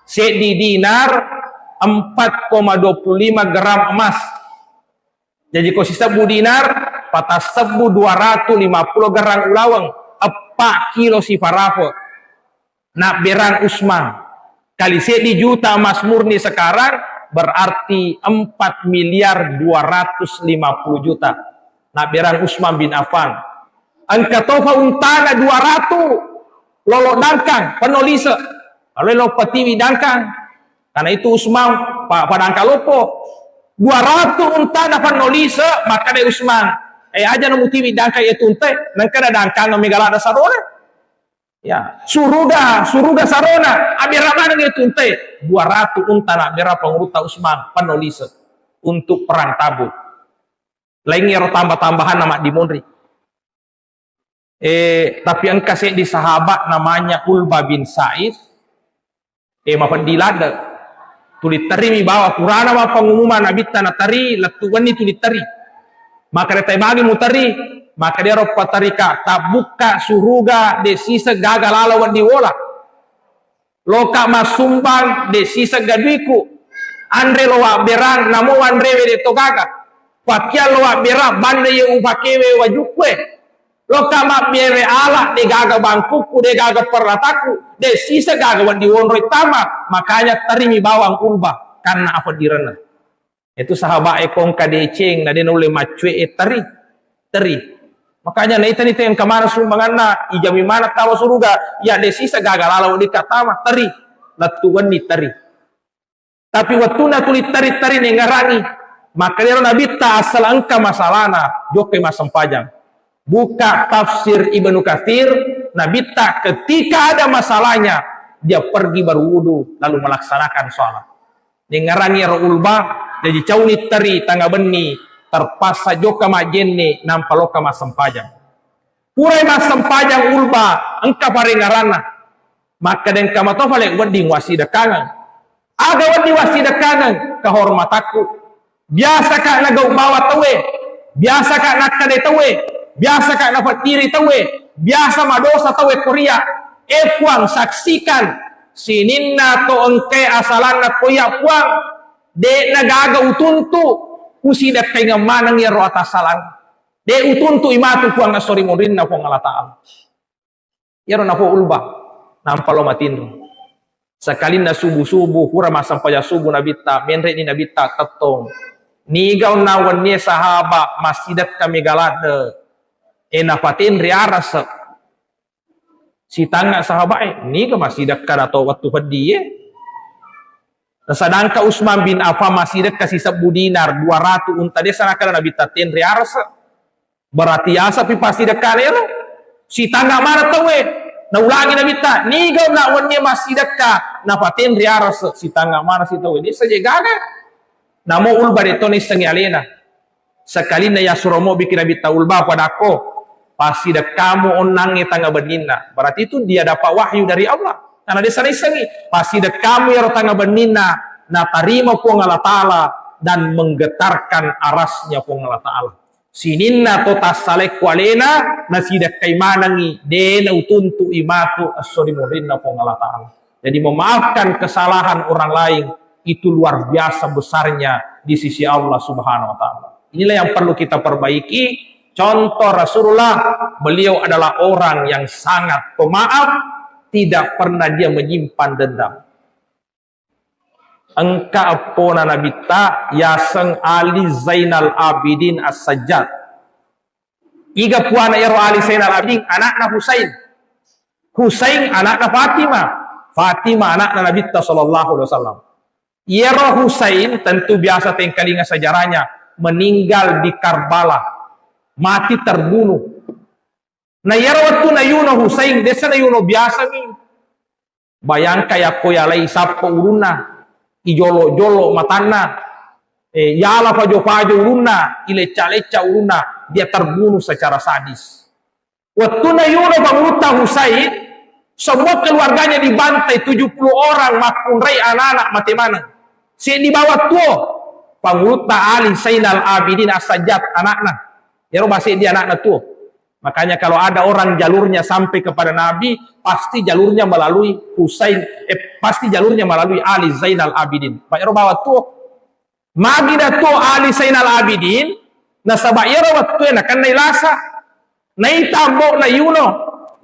sedi dinar 4,25 gram emas. Jadi kalau sisa 1000 dinar patasebu 250 gerang ulawang 4 kilo si parafo nak berang Usman kali sedi juta emas murni sekarang berarti 4 miliar 250 juta nak berang Usman bin Affan angka tofa untana 200 lolo dangkang penolise lalu petiwi dangkang karena itu Usman pada angka lopo 200 untana penolise maka dari Usman aja no mutiwi dangkang itu unte nangka ada dangkang no megalada sarona ya suruga sarona abira mana itu unte 200 untana abira penguruta Usman penolise untuk perang Tabuk lain ngero tambah-tambahan nama dimonri tapi yang kasih di sahabat namanya Ulba bin Sa'id mapan dilada tulit tari mi bawa Qur'ana ma pengumuman Nabi tanah tari latuan ni tulit tari maka dia bagi mutari maka dia roh patarika tabuka suruga de sisa gagal alawan di wola loka masumbang de sisa gadwiku andre loa berang namo andre de togaga pakia loa berang bande ye upakewe wajukwe loka ma bere ala de gaga bangkuku de gaga perlataku de sisa gaga wan di wonroi tama makanya terimi bawang Ulba karena apa dirana itu sahabat ekong kadeceng na den oleh macwe teri makanya na itu yang kemana sumbanganna ijami mana tawa suruga ya de sisa gaga lalau di katama teri latuan ni teri tapi watuna tulit teri nengarani maka dia nabi ta asal angka masalana joke masempajang buka tafsir Ibnu Katsir Nabi tak ketika ada masalahnya dia pergi berwudu lalu melaksanakan sholat dengarani Ulba jadi cauni teri tangga beni terpasa joka majenne nampaloka masempajang purai masempajang Ulba engka parengarana maka den kamatofale wedding wasida kangen aga wedding wasida kangen kehormataku biasa kak nagau bawa tawe biasa kak nakade tawe biasa kak dapat diri tawe biasa madosa tawe Korea epuang saksikan sininna to engke asalanna koya puang de nagaga utuntu usida kainga manang ya ro atas salang de utuntu imatu puang asori murinna puang Allah Ta'ala ya ro nafo Ulba nampalo matindo sakalina subuh-subuh hura masampaya subuh nabita menre ni nabita tetong nigaw nawan ni sahaba masjidat kami galade napatin riaras si tangga sahabat ni ke masih dekat atau waktu hadiah sedangkan Utsman bin Affan masih dekat sisa dinar 200 unta dia sana kana nabi tatin riaras berarti asa pi pasti dekat ya si tangga mana tahu na ulangi nabi ta ni gaw na wonnya masih dekat napatin riaras si tangga mana si tahu dia saja gaga namo Ulba detoni sengi alena sekali na ya suromo bikin nabi ta Ulba padaku pasti dah kamu onangi tangga benina berarti itu dia dapat wahyu dari Allah karena dia sengi pasti dah kamu ya tangga benina na tarima puang Allah Ta'ala dan menggetarkan arasnya puang Allah Ta'ala sininna to tasalek walena na sidak kaimanangi dena utuntu imatu asori murinna puang Allah Ta'ala jadi memaafkan kesalahan orang lain itu luar biasa besarnya di sisi Allah Subhanahu Wa Ta'ala inilah yang perlu kita perbaiki. Contoh Rasulullah, beliau adalah orang yang sangat pemaaf, tidak pernah dia menyimpan dendam. Engka apona nabita Yaseng Ali Zainal Abidin As-Sajjad. Iga puana ero Ali Zainal Abidin anakna Husain. Husain anakna Fatimah. Fatimah anakna Nabi sallallahu alaihi wasallam. Ero Husain tentu biasa tengkalinga sejarahnya meninggal di Karbala. Mati terbunuh. Na yaro waktu na yuno Husain desa na yuno biasa ni. Bayang kaya koya lay sapo uruna, ijolo-jolo matana, yala pajo-pajo uruna, ileca-leca uruna, dia terbunuh secara sadis. Waktu na yuno panguruta Husain, semua keluarganya dibantai 70 orang makun rai anak-anak mati mana. Si di bawah tuo panguruta Ali Zainal Abidin As-Sajjad anaknya. Ya masih dia anak tuh. Makanya kalau ada orang jalurnya sampai kepada Nabi, pasti jalurnya melalui Husain, pasti jalurnya melalui Ali Zainal Abidin. Pak Yero bawa tuh, magi dah tuh Ali Zainal Abidin, Na sabayara wattu na kan nailasa. Nai tambo na yuno,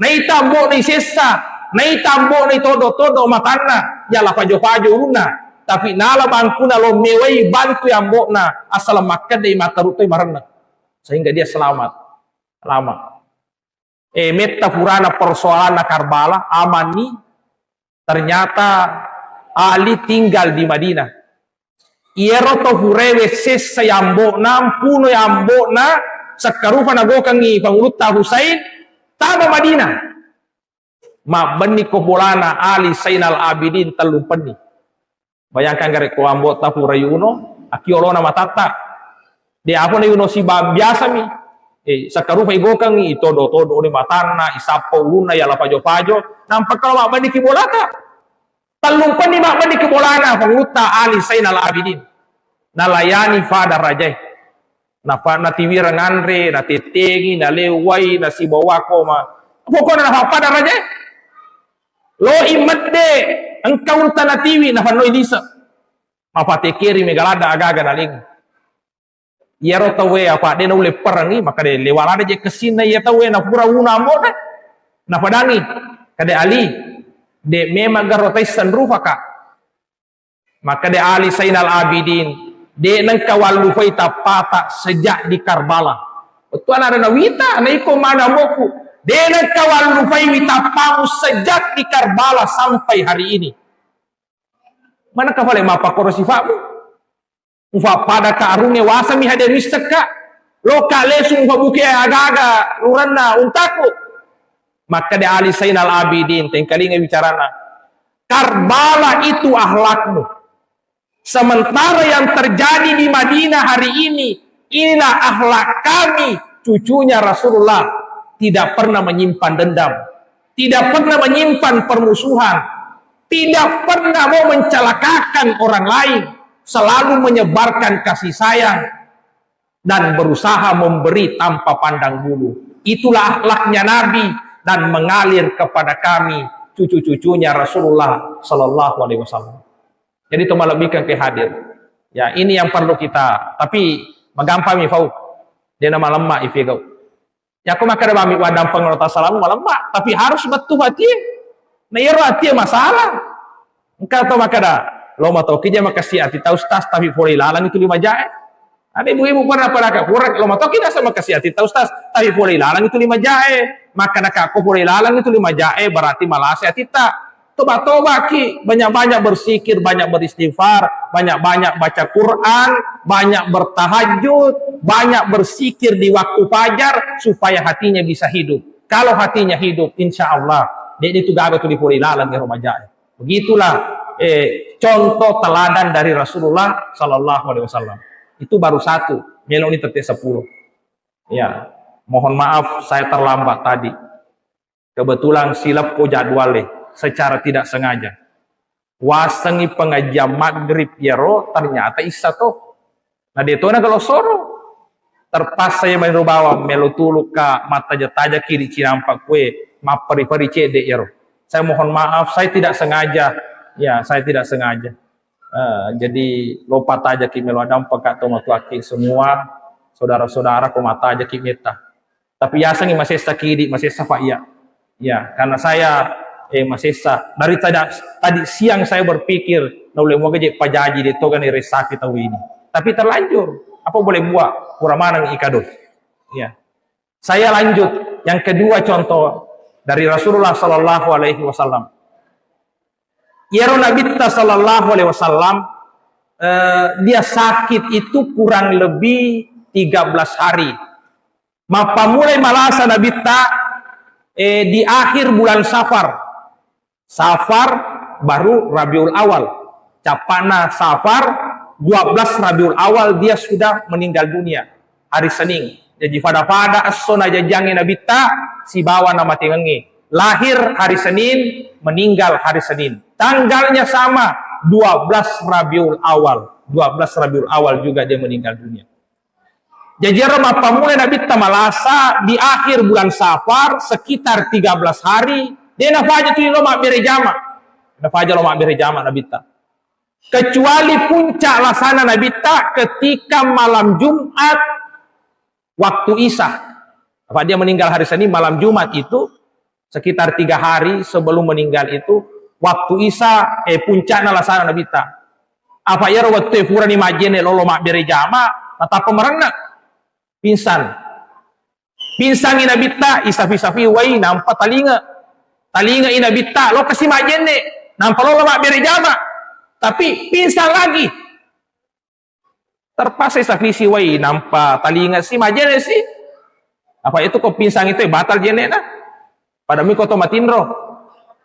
nai tambo na isesa, nai tambo na todo-todo matanna, yala pajo-pajo una. Tapi nala bangku na lo mewai bantu yang na asal makan dari mata rutai marana. Sehingga dia selamat. Lama. Meta purana persoalan na Karbala, amani, ternyata Ali tinggal di Madinah. Iero to hurewe sesa yambo na, puno yambo na, sakarupa na gokangi pangulut ta Husain, tama Madinah. Ma bani kobolana Ali Zainal Abidin telumpeni. Bayangkan gare ko ambo ta purayuno, akiolo na matata. Dia apa na yuno si biasa mi. Sakarupa igokangi itodo-todo ni matana, isapo una ya lapajo-pajo, nampak kalau mak bani kibolata. Telumpeni mak bani kibolana pangulut ta Ali Zainal Abidin. Nalayani fada rajai. Na tiwira ngandre, na tetengi, na lewai, na sibawako ma. Pokoknya na pada raja. Lo imade, engkau tanah tiwi na panoi disa. Apa tekeri megalada aga-aga naling. Ya rotawe apa dia na ule perangi maka dia lewalada je kesina ya tawe na pura una moda. Na padangi kade Ali de memang garotai sanrufa ka. Maka de Ali Zainal Abidin de nang kawal lufai tapata sejak di Karbala. Tuan ada nawita, na iko mana moku. De nang kawal lufai witapamu sejak di Karbala sampai hari ini. Mana kafale mapa korosifamu? Ufa pada karunge wasami hade mistaka. Lo kalesu ufa buke aga-aga luranna untaku. Maka de Ali Zainal Abidin tengkalinga bicarana. Karbala itu ahlakmu. Sementara yang terjadi di Madinah hari ini, inilah akhlak kami, cucunya Rasulullah, tidak pernah menyimpan dendam, tidak pernah menyimpan permusuhan, tidak pernah mau mencelakakan orang lain, selalu menyebarkan kasih sayang, dan berusaha memberi tanpa pandang bulu. Itulah akhlaknya Nabi, dan mengalir kepada kami, cucu-cucunya Rasulullah Sallallahu Alaihi Wasallam. Jadi itu melebihkan ke hadir. Ya, ini yang perlu kita. Tapi magampang mi fau. Dia nama lemak ifi kau. Ya aku makan bami wadam pengerota salamu lemak, tapi harus betul hati. Nah, ya hati masalah. Engkau tahu makada. Lo mau tahu kerja makasih hati tahu stas tapi boleh lalang itu 5 jae. Ada ibu-ibu pernah pada kurang. Lo mau tahu kita sama kasih hati tahu stas tapi boleh lalang itu 5 jae. Maka nak aku boleh lalang itu 5 jae berarti malah hati tak. Toba-toba ki, banyak-banyak bersikir, banyak beristighfar, banyak-banyak baca Quran, banyak bertahajud, banyak bersikir di waktu fajar supaya hatinya bisa hidup. Kalau hatinya hidup, insya Allah dia itu gagal tuh dipurilalan di Ramadan. Begitulah contoh teladan dari Rasulullah Sallallahu Alaihi Wasallam. Itu baru satu, meloni tetes 10. Ya, mohon maaf saya terlambat tadi. Kebetulan silap ko jadwalnya. Secara tidak sengaja wasangi pengajian maghrib yaro ternyata isa toh nah dia tuh kalau soro terpas saya merubawa melutulu ka mata jataja kiri cinampak kue mapari-pari cede yaro. Saya mohon maaf saya tidak sengaja ya saya tidak sengaja jadi lupa taja ki melo dampak atau matuaki semua saudara-saudara ko mata aja ki meta tapi yasangi masih sakidi masih safaya ya karena saya masih sah. Dari tadi siang saya berpikir, nah boleh mau gejek pajaji di togan resaki tahu ini. Tapi terlanjur, apa boleh buat? Kurang manang ikadul. Ya. Saya lanjut. Yang kedua contoh dari Rasulullah Sallallahu Alaihi Wasallam. Ya Nabi Sallallahu Alaihi Wasallam, dia sakit itu kurang lebih 13 hari. Mapa mulai malasa Nabi di akhir bulan Safar baru Rabiul Awal. Capana Safar 12 Rabiul Awal dia sudah meninggal dunia hari Senin. Jadi pada asona jajangin nabita si bawa nama tengengi. Lahir hari Senin, meninggal hari Senin. Tanggalnya sama 12 Rabiul Awal. 12 Rabiul Awal juga dia meninggal dunia. Jadi Roma pamulai nabita malasa di akhir bulan Safar sekitar 13 hari. Dia nafaja tu lo mak berejama. Nafaja lo mak berejama nabita. Kecuali puncak laksana nabita ketika malam Jumat waktu Isya. Apa dia meninggal hari Senin malam Jumat itu sekitar 3 hari sebelum meninggal itu waktu Isya puncaknya lasana Nabi ta. Apa ya waktu pura ni majene lolo mak bere jama mata pemerana pingsan. Pingsan ina bitta isafi-safi wai nampak talinga ina bitta lo kasih majene nampak lolo mak bere jama tapi pingsan lagi. Terpaksa isafi wai nampak talinga si majene si. Apa itu kok pinsang itu batal jene na? Pada mi koto matindro.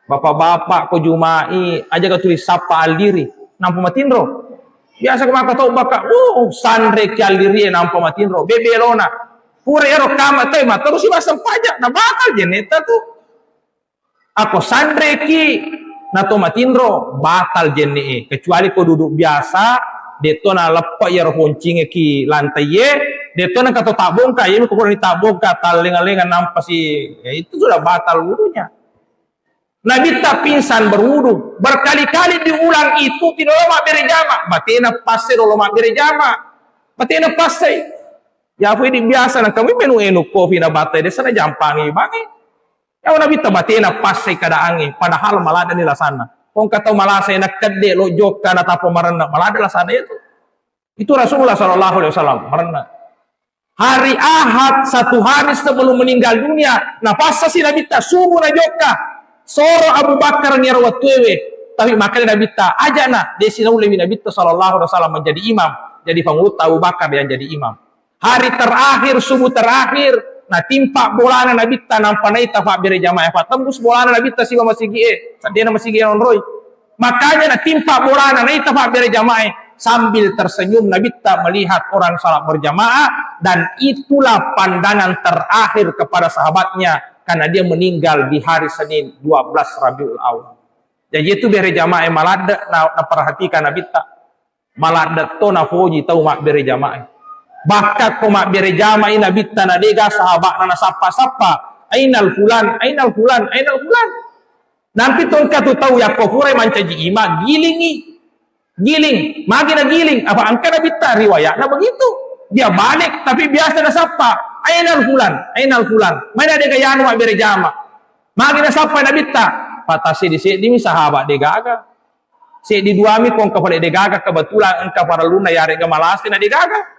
Bapak-bapak ko jumai aja ka tulis sapa aldiri nampo matindro. Biasa ko makato baka sandre ki aldiri nampo matindro. Bebelona. Pure ero kama tay ma terus si basang pajak na batal jene ta tu. Ako sandre ki na to matindro batal jene kecuali ko duduk biasa deto na lepa ya honcinge ki lantai ye deto na kato tabongka ye ko ni tabongka talenga-lenga nampak si ya itu sudah batal wudunya. Nabi tak pingsan berwudu berkali-kali diulang itu tidak lama berjama batena passe lama berjama batena passe ya fui di biasa na kami menu kopi na batai de sana jampangi bangi ya Nabi tak batena passe kada angi padahal malada ni lasana. Kung kataw malasa na kade lo joka na tapo marana maladalah sana itu Rasulullah Shallallahu Alaihi Wasallam marana hari Ahad 1 hari sebelum meninggal dunia napasa si Nabi ta subuh na joka soro Abu Bakar ni rawat tuwe tapi makanya Nabi ta aja na desi naule Nabi ta Shallallahu Alaihi Wasallam menjadi imam jadi pengurus Abu Bakar yang jadi imam hari terakhir subuh terakhir na timpa bolana Nabi ta nampanai tafa bere jamaah fa tembus bolana Nabi ta siwa masigi sadena masigi onroy makanya na timpa bolana na tafa bere jamaah sambil tersenyum Nabi ta melihat orang salat berjamaah dan itulah pandangan terakhir kepada sahabatnya karena dia meninggal di hari Senin 12 Rabiul Awal. Jadi itu bere jamaah malada na perhatikan Nabi ta malada to na foji tau mak bere jamaah bakat ko mak bere jama ina bitta na dega sahabat na sapa-sapa ainal fulan nampi tongka tu tahu ya kofure mancaji ima giling magi na giling apa angka na bitta riwayat na begitu dia balik tapi biasa na sapa ainal fulan mana dega yanu mak bere jama magi na sapa na bitta patasi di mi sahabat dega aga se di duami kong kapale dega aga kebetulan engka para luna yare ga malasti na dega aga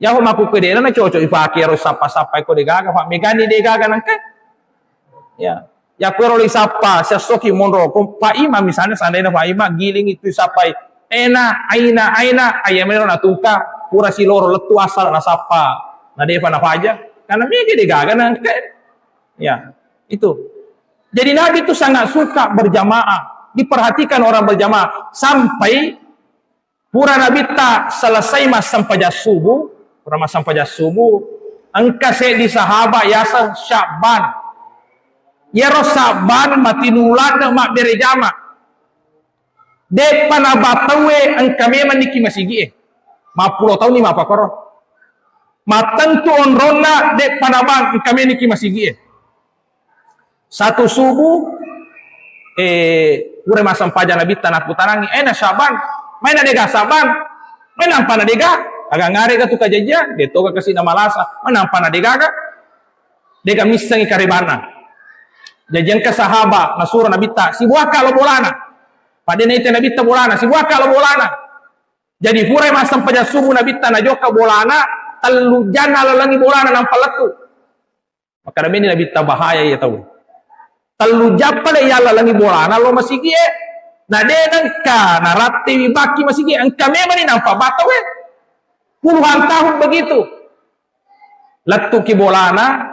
ya ho maku kedena na cocok ifaki ro sapa-sapa ko degaga fa megani degaga nangke ya ko ro sapa sasoki monro ko pa ima misalnya sandaina fa ima giling itu sapai aina ayamero na tungka pura si loro letu asal na sapa na deva na faja karena mege degaga nangke ya itu jadi Nabi itu sangat suka berjamaah diperhatikan orang berjamaah sampai pura Nabi ta selesai masam pajak subuh Ramasam pada subuh engka se di sahabat yasa Sya'ban ya Sya'ban mati nulan mak bere jama depan abatawe engka memang niki masigi ma 10 tahun ni ma pakoro matentu onrona depan abang engka memang niki masigi satu subuh ure masam paja Nabi tanah putarangi na Sya'ban main dega Sya'ban main ampana dega agak ngare ka tu kajaja de toga kasi na malasa manampa na degaga dega misangi karibana jajan ka sahaba nasura Nabi ta si buaka lo bolana pada nete Nabi ta bolana si buaka lo bolana jadi furai masam pada subuh Nabi ta na joka bolana telu jana lalangi bolana nampa letu maka ini Nabi ta bahaya ya tahu telu japale ya lalangi bolana lo masigi na de nangka na ratti wibaki masigi angka memang ni nampa batawe puluhan tahun begitu letu ki bolana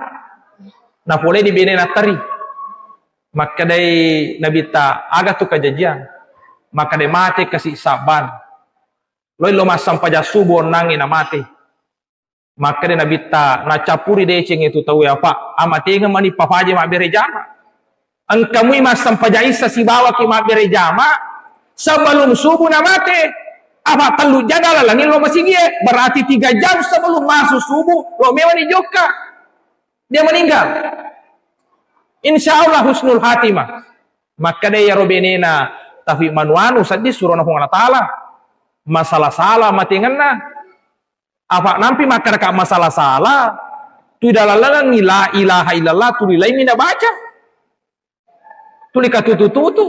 na boleh dibina na tari maka dari Nabi ta aga tu kajajian maka de mate kasih Sya'ban lo masam paja subuh nangi na mate maka de Nabi ta na capuri deceng itu tahu ya Pak amate ngamani papaje mak bere jama angkamui masam paja isa si bawa ki mak bere jama sebelum subuh na mate apa telu jagalah langit lo masih gie berarti 3 jam sebelum masuk subuh lo memang di joka dia meninggal insya Allah husnul hatimah maka dia robenena tapi manuanu sadis suruh Allah Ta'ala masalah salah mati ngena Apa nampi maka kak masalah salah. Tu dalalang la ilaha illallah tu lain mina baca. Tu katutu.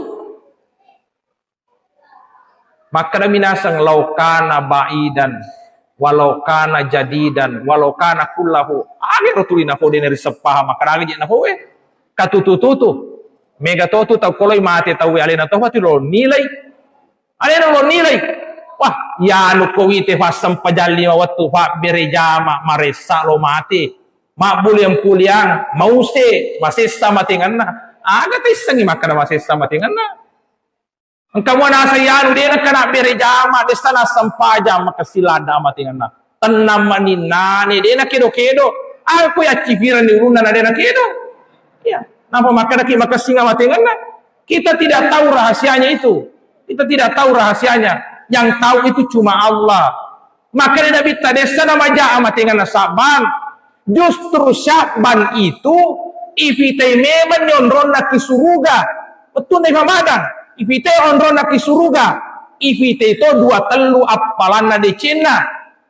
Maka minasang laukana baidan walau kana jadidan walau kana kullahu agak rotulina po deneri sepah maka lagi na po katutu mega totu tau koloi mate tau alena tau pati lo nilai alena lo nilai wah ya lu ko wite fasam pajalli waktu fa berejama maresa lo mate ma buliang puliang mause masessa matinganna aga tisangi makana masessa matinganna engkau nasa yanu dia nak kena berejama desa na sampaja maka silada matinganna tanam maninane dia nak kedo aku ya cipiran di runa dia nak kedo ya napa maka singa matinganna kita tidak tahu rahasianya itu yang tahu itu cuma Allah maka dia Nabi desa na maja matinganna Saban justru Syaban itu ifite memang nyonron nak suruga betul nih Ramadan ifite onron nak suruga ifite itu dua telu apalanna di Cina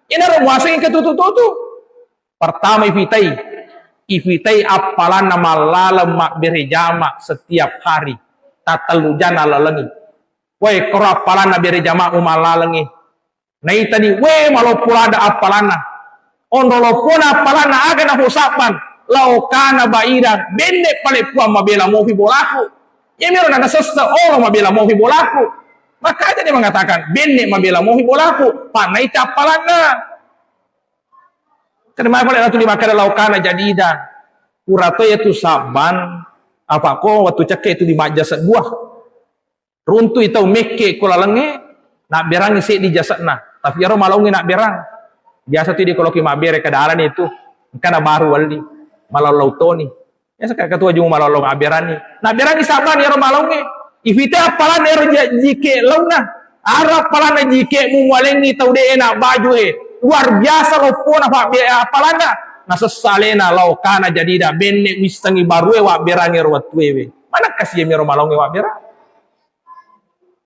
ini rumusing ketutu pertama ifite apalanna malalem mak berejama setiap hari tak telu jana lalengi we koro apalanna berejama umalalengi nah tadi we malo pula ada apalanna ondolo pun apalanna aga na husapan laukana baira bende pale puang mabela mofi bolaku ya meron na sesta orang mabela mohi bolaku maka dia mengatakan benne mabela mohi bolaku panai capalanna karena pala ratu di makara laukana jadidan urato itu Saban apa ko waktu cake itu di majasad buah runtu itu meke kula lenge nak berang isi di jasadna tapi ero malaungi nak berang biasa tu di koloki mabere kadalan itu kana baru waldi malau lautoni ya sekarang ketua jung malalong aberani nah berani Saban ya romalonge ifite apalan ero jike launa arab palan jike mungwalengi tau de enak baju luar biasa lo pun apa apalana nah sesalena laukana jadida benne wistangi barue wa berani rwatwewe mana kasih ya romalonge wa berani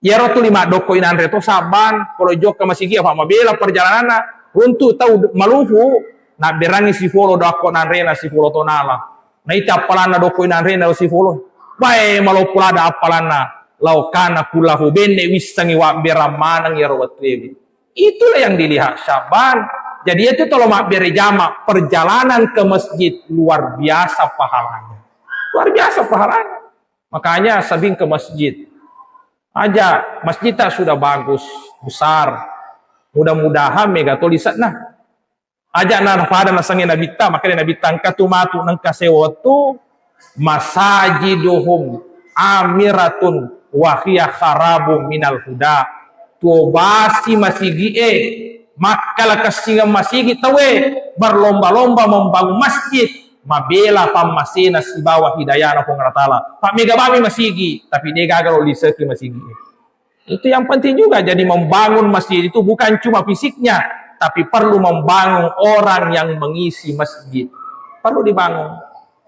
ya rotu lima doko inan reto Saban kalau joka masih kia apa mabela perjalanan untuk tahu malufu nah berani si folo dako nanrena si folo tonala nah itu apalana doko inan rena si folo bae malo pulada apalana laukana kulahu bende wisangi wa beramanang ya rawatwewi itulah yang dilihat Syaban jadi itu kalau mak berjama perjalanan ke masjid luar biasa pahalanya makanya sabing ke masjid aja masjid tak sudah bagus besar mudah-mudahan mega tulisan nah aja na pada nasangin Nabi ta makanya Nabi tangka tumatu nang kasewatu masajiduhum amiratun wa hiya kharabum minal huda tu basi masigi makala kasinga masigi tawe berlomba-lomba membangun masjid mabela pamasina si bawah hidayah na pengratala pak mega bami masigi tapi dia gagal liseki masigi itu yang penting juga jadi membangun masjid itu bukan cuma fisiknya tapi perlu membangun orang yang mengisi masjid. Perlu dibangun.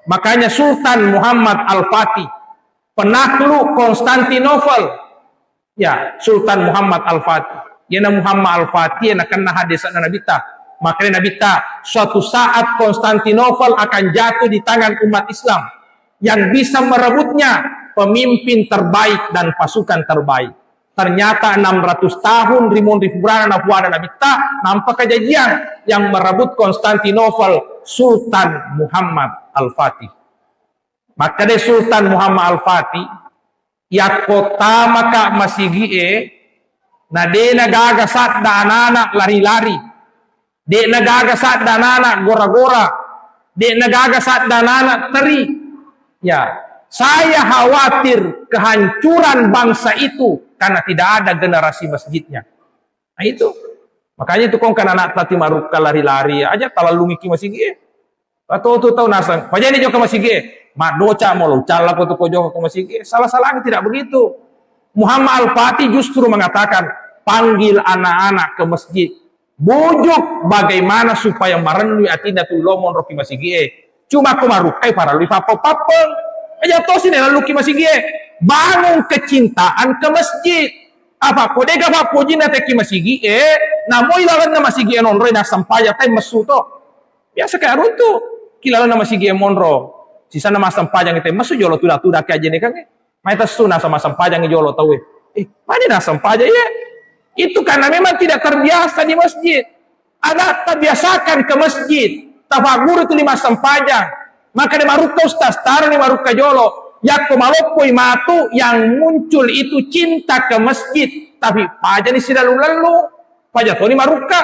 Makanya Sultan Muhammad Al-Fatih, penakluk Konstantinopel. Ya, Sultan Muhammad Al-Fatih. Yana Muhammad Al-Fatih yang akan hadis Nabi ta. Makanya Nabi ta, suatu saat Konstantinopel akan jatuh di tangan umat Islam. Yang bisa merebutnya pemimpin terbaik dan pasukan terbaik. Ternyata 600 tahun rimun ribuan nabuana Nabi ta nampak kejadian yang merebut Konstantinopel Sultan Muhammad Al-Fatih. Maka de Sultan Muhammad Al-Fatih ya kota maka masigi na de nagagasat da anak lari-lari de nagagasat da anak gora-gora de nagagasat da anak teri ya saya khawatir kehancuran bangsa itu karena tidak ada generasi masjidnya. Nah itu. Makanya itu kong kan anak tati maruka lari-lari aja talalu miki masjid. Atau tu tahu nasang. Pajani joka masjid. Mak doca molo cala ko to joka ko masjid. Salah-salahnya tidak begitu. Muhammad Al-Fatih justru mengatakan panggil anak-anak ke masjid. Bujuk bagaimana supaya merenui atidatul lomon roki masjid. Cuma ko marukai para lu papo-papeng. Aja to sini lalu ki masjid. Bangun kecintaan ke masjid. Apa kode gaba puji na teki masigi namo ilalan na masigi enonro na sampaya tay masuto. Biasa kayak runtu kilala na masigi emonro. Sisa na masampajang ite masu jolo tuda kaya jene kange. Mai tasu na sama sampajang jolo tahu. Mana na sampaja ya? Itu karena memang tidak terbiasa di masjid. Ada terbiasakan ke masjid. Tafagur itu lima sampajang. Maka di maruka ustaz taruh di maruka jolo. Yakko malopoi matu yang muncul itu cinta ke masjid, tapi paja ni sida lalu paja to ni maruka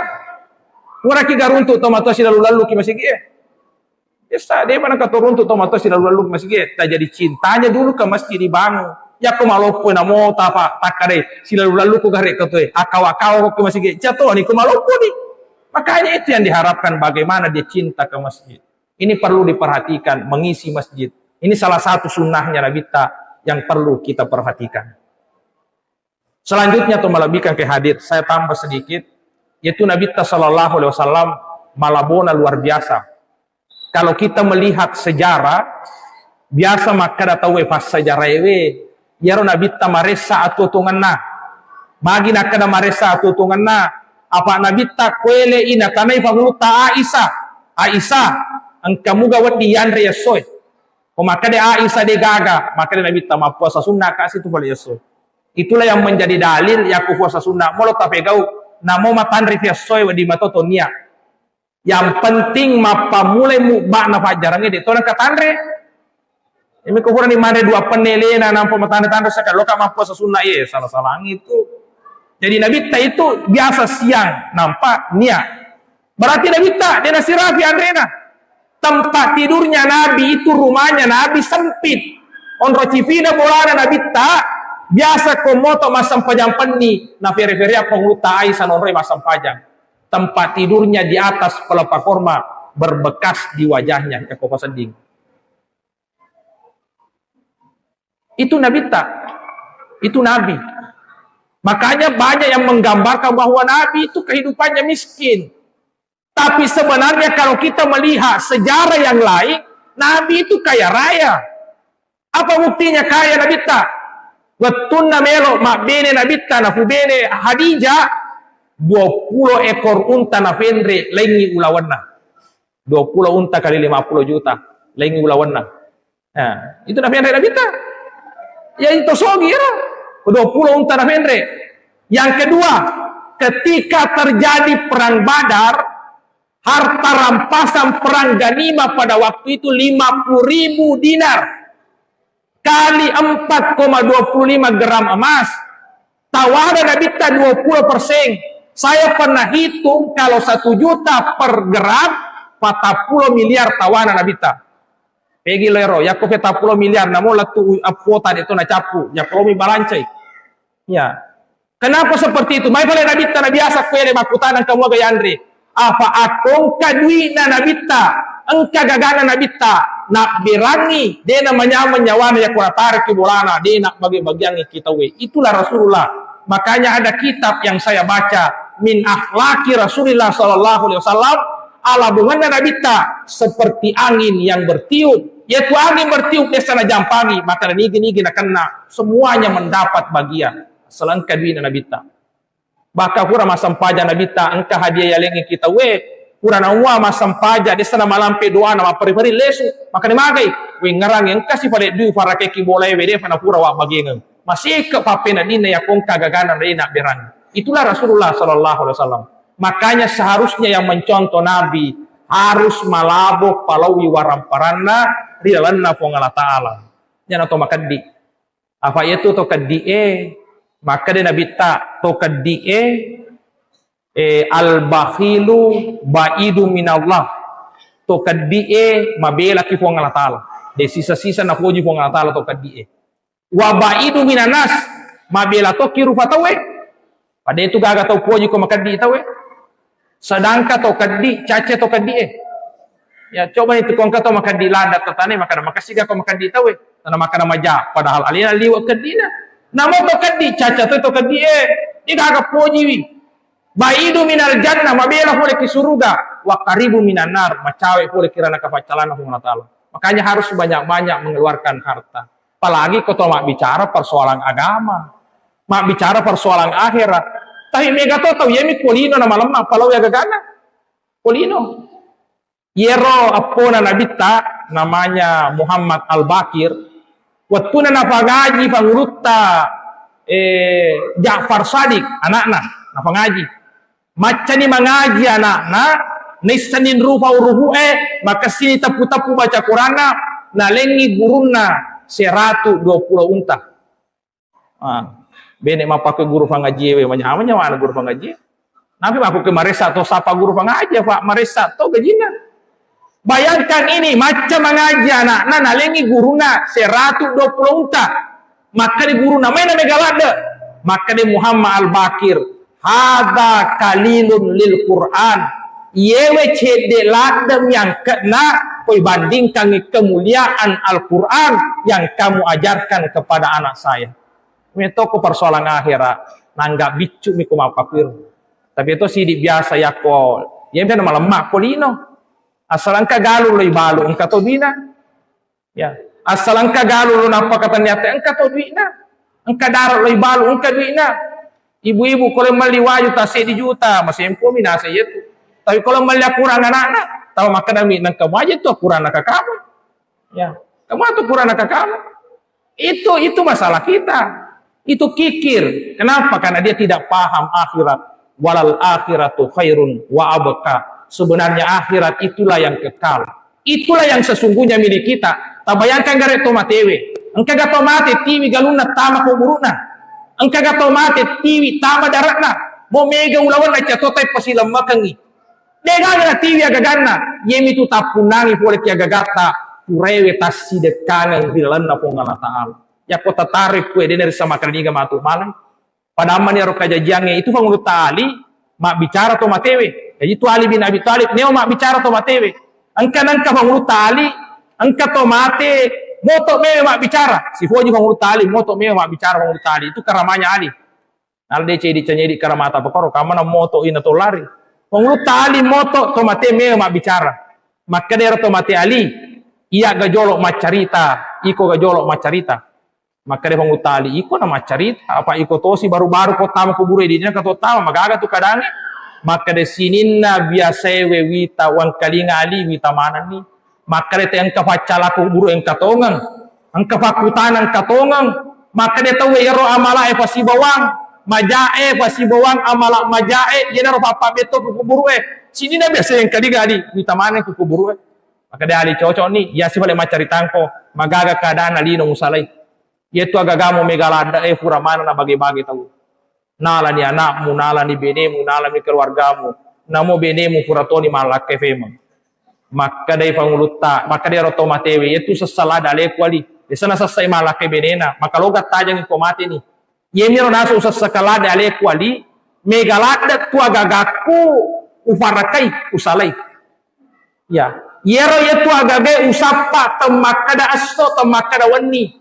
uraki garuntu to mato sida lalu ki masjid biasa dia mana ka turuntu to mato sida lalu masjid tak jadi cintanya dulu ke masjid dibangun yakko malopoi namo tapa takare sida lalu ku gare ka to akaw ke masjid jatuh ni ku malopoi ni makanya itu yang diharapkan bagaimana dia cinta ke masjid ini perlu diperhatikan mengisi masjid. Ini salah satu sunnahnya Nabi yang perlu kita perhatikan. Selanjutnya atau melebihkan ke hadir, saya tambah sedikit, yaitu Nabi Sallallahu Alaihi Wasallam malabona luar biasa. Kalau kita melihat sejarah, biasa maka tahu pas sejarah ewe, yaro Nabi maresa atau tunganna, magi nak kena maresa atau tunganna, apa Nabi kuele ina kanai paguluta Aisyah, engkamu gawat di Yandre Yasoy. Maka dia Aisyah dia gaga, maka dia Nabi tamah puasa sunnah kasih itu boleh Yesus. Itulah yang menjadi dalil ya aku puasa sunnah. Molo tapegau namo matanri Yesus di matotonia. Yang penting mapa mulai mubak na fajarangnya de tona katanre. Ini kufuran di mana dua penele na nampo matanre sekali loka mah puasa sunnah salah itu. Jadi Nabi itu biasa siang nampak niat. Berarti Nabi dia nasirafi andrena. Tempat tidurnya Nabi itu rumahnya Nabi sempit. Onro civina bolana Nabi biasa komoto masam pajang penni na feri-feri apa nguta Aisyah onro masam pajang. Tempat tidurnya di atas pelepah korma berbekas di wajahnya ya koko seding. Itu Nabi itu Nabi. Makanya banyak yang menggambarkan bahwa Nabi itu kehidupannya miskin. Tapi sebenarnya kalau kita melihat sejarah yang lain, Nabi itu kaya raya. Apa buktinya kaya Nabi tak? Wetunna melo mak bene Nabi tak na bene Hadijah 20 ekor unta na fendre lengi ulawanna. 20 unta kali 50 juta lengi ulawanna. Nah, itu na fendre Nabi tak? Ya itu sogi ya. 20 unta na fendre. Yang kedua, ketika terjadi perang Badar, harta rampasan perang ganima pada waktu itu 50.000 dinar kali 4,25 gram emas. Tawaran Nabi 20%. Saya pernah hitung kalau 1 juta per gram 40 miliar tawanan Nabi. Pegi lero ya ko 40 miliar namo latu kuota itu na capu ya promi balancai. Ya. Kenapa seperti itu? Mai pala Nabi biasa kuele makutanan kamu ga Yandri. Apa akong kadwi na nabita ang kagagana nabita na birangi dia namanya menyawana ya kuratari kibolana dia nak bagi-bagian kita we itulah Rasulullah. Makanya ada kitab yang saya baca min akhlaki Rasulullah sallallahu alaihi wasallam ala bunga nabita seperti angin yang bertiup, yaitu angin bertiup di sana jampangi maka nigi na kena semuanya mendapat bagian selangkah kadwi na nabita. Baka pura masam paja nabita engka hadiah yalengi kita we pura na uwa masam paja desa na malampe doa na mapari-pari lesu maka ni magai we ngarang yang kasih pada du para keki boleh we defa na pura wa bagengeng masih ke papena dina ya kong kagaganan rena berang. Itulah Rasulullah sallallahu alaihi wasallam. Makanya seharusnya yang mencontoh Nabi harus malabok palawi waramparanna rialanna pongala taala nyana to makaddi apa itu to kaddi maka dia Nabi tak tokad al-bakhilu ba'idu minallah tokad mabela ki Allah Ta'ala de sisa-sisa na puji Allah Ta'ala tokad wa ba'idu minanas mabela to kiru fatawe pada itu gaga tau puji ko makadi tawe sedangkan tokad cace tokad ya coba itu kong kata makadi lada tatane maka makasih ga ko makadi tawe tanah makana maja padahal alina liwa kadina namo tokadi caca to tokadi igaga poji baidu minal jannah mabela boleh ke surga wa qaribu minan nar macawe boleh kirana kafacalana Allah Taala. Makanya harus banyak-banyak mengeluarkan harta. Apalagi kalau mak bicara persoalan agama. mak bicara persoalan akhirat. Tapi mega tahu yemi kolino na malam palau ya gagana. Kolino. Yero apona nabita namanya Muhammad Al-Bakir. Waktu na napangaji pangurutta Ja'far Sadiq anakna napangaji. Maca ni mangaji anakna nisanin rupa uruhue maka sini tapu-tapu baca Qur'ana na lengi guruna 120 unta. Bene mapakai guru pangaji we manya mana guru pangaji. Nabi aku ke maresa atau sapa guru pangaji Pak maresa atau gajinya. Bayangkan ini macam mengaji anak nalengi guruna 120 unta. Maka di guruna main megalada. Maka di Muhammad Al-Bakir hadza kalilun lil Quran. Yewe cede ladem yang kena koi bandingkan kemuliaan Al-Quran yang kamu ajarkan kepada anak saya. Ini toko persoalan akhirat. Nanggap bicu miku mapapir. Tapi itu sidik biasa ya ko. Ya kan malam mak kolino. Asal angka galu loy balu engka to bina. Ya, asal angka galu lo napa kata niate engka to bina. Engka darat loy balu engka bina. Ibu-ibu kalau maliwayu ta 1 juta masih empo minasa yetu. Tapi kalau melihat kurang anak-anak, tahu makan dami nang kamu aja tuh kurang anak kamu. Ya, kamu tuh kurang anak kamu. Itu masalah kita. Itu kikir. Kenapa? Karena dia tidak paham akhirat. Walal akhiratu khairun wa abqa. Sebenarnya akhirat itulah yang kekal. Itulah yang sesungguhnya milik kita. Tak bayangkan gare tomatewe. Engka gato mate tiwi galuna tama kuburuna. Engka gato mate tiwi tama daratna. Mo mega ulawan na catotai pasilam makangi. Dega na tiwi agagana. Yemi tu tapunangi pole ki agagata. Purewe tasi dekangan bilan na pong Allah Ta'ala. Ya ko tatarik kue deneri sama kaniga matu malay. Padaman ya rokajajiange itu pangulut tali. Mak bicara tomatewe. Jadi itu Ali bin Abi Thalib, neo mak bicara tomatewe. Angka pangulut tali, angka tomate, moto mewe mak bicara. Si Foji pangulut tali, moto mewe mak bicara pangulut tali. Itu karamanya Ali. Nalde cedi canyedi karamata pakoro, kamana moto ina to lari. Pangulut tali moto tomate mewe mak bicara. Maka dera tomate Ali, iya gajolok macarita, iko gajolok macarita. Maka dia pangulut tali, iko na macarita. Apa iko tosi baru-baru kota kuburu edinya kato tahu magaga tu kadang. Maka de sininna biasa wita wang kalinga ali wita mana ni. Maka de yang kapacala kuburu yang katongang, ang kapakutanan katongang. Maka de tahu ero amala pasi bawang, majae pasi bawang amala majae. Dia naro papa beto kuburu sininna biasa yang kalinga ali wita mana kuburu Maka de ali cocok ni, ya si balik macari tangko, magaga keadaan ali nong salai. Yaitu agagamu megalada fura mana na bagi-bagi tahu. Nala ni anakmu, nala ni benemu, nala ni keluargamu. Namo benemu furatoni malak kefemang. Maka day panguluta, maka day rotomatewe, itu sesalada lekwali. Di sana sasay malak benena, maka logat tajang iko mati ni. Yemiro naso sasakalada lekwali, megalada tu agagaku ufarakai usalay. Ya, yero yetu agage usapa temakada aso temakada wani.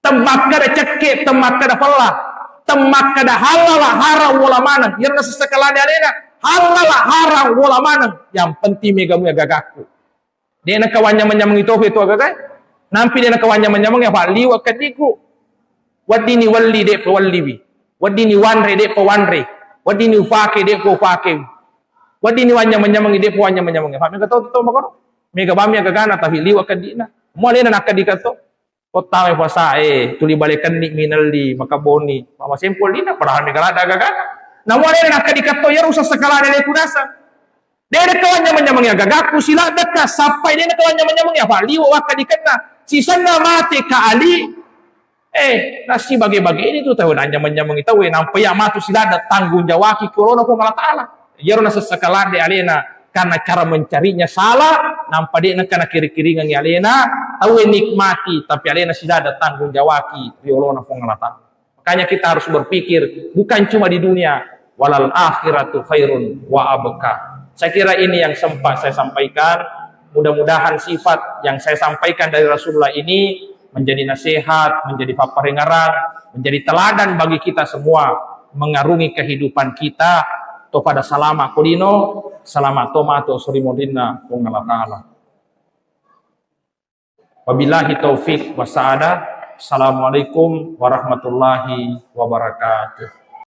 Temakada cekek, temakada falla. Temak kada halala harang wala manang yang sesekala alena halala harang wala manang yang penting megamu ya gagaku dia nak kawannya menyamang itu agak nampi dia nak kawannya menyamang ya pak liwa kadiku wadini walli de walliwi wadini wanre de wanre wadini ufake de ufake wadini wanya menyamang de wanya menyamang pak mega tahu to makor mega bami agagana tapi liwa kadina mo alena nak kadikato kota may pasa tuli balikan ni minaldi makaboni mama sempol dina padahal megalada gaga namun ada nak kadikato ya rusak sekala ada kunasa dia kawannya menyamang ya gagaku sila dekat sampai dia kawannya menyamang ya pak liwa kadikana sisanya mati ka ali nasi bagi-bagi ini tuh tahu nanya menyamang itu nampai ya matu sila ada tanggung jawab ki corona ko Allah Taala ya rusak sekala de alena karena cara mencarinya salah, nampak dia nak kena kiri-kiringan ya alena, tahu nikmati, tapi alena sudah ada tanggung jawab di Allah Ta'ala. Makanya kita harus berpikir bukan cuma di dunia, walal akhiratu khairun wa abqa. Saya kira ini yang sempat saya sampaikan. Mudah-mudahan sifat yang saya sampaikan dari Rasulullah ini menjadi nasihat, menjadi paparengarang, menjadi teladan bagi kita semua, mengarungi kehidupan kita. To pada salama kulino, salama tomato surimodina Allah Ta'ala. Wabillahi taufiq wa sa'ada. Assalamualaikum warahmatullahi wabarakatuh.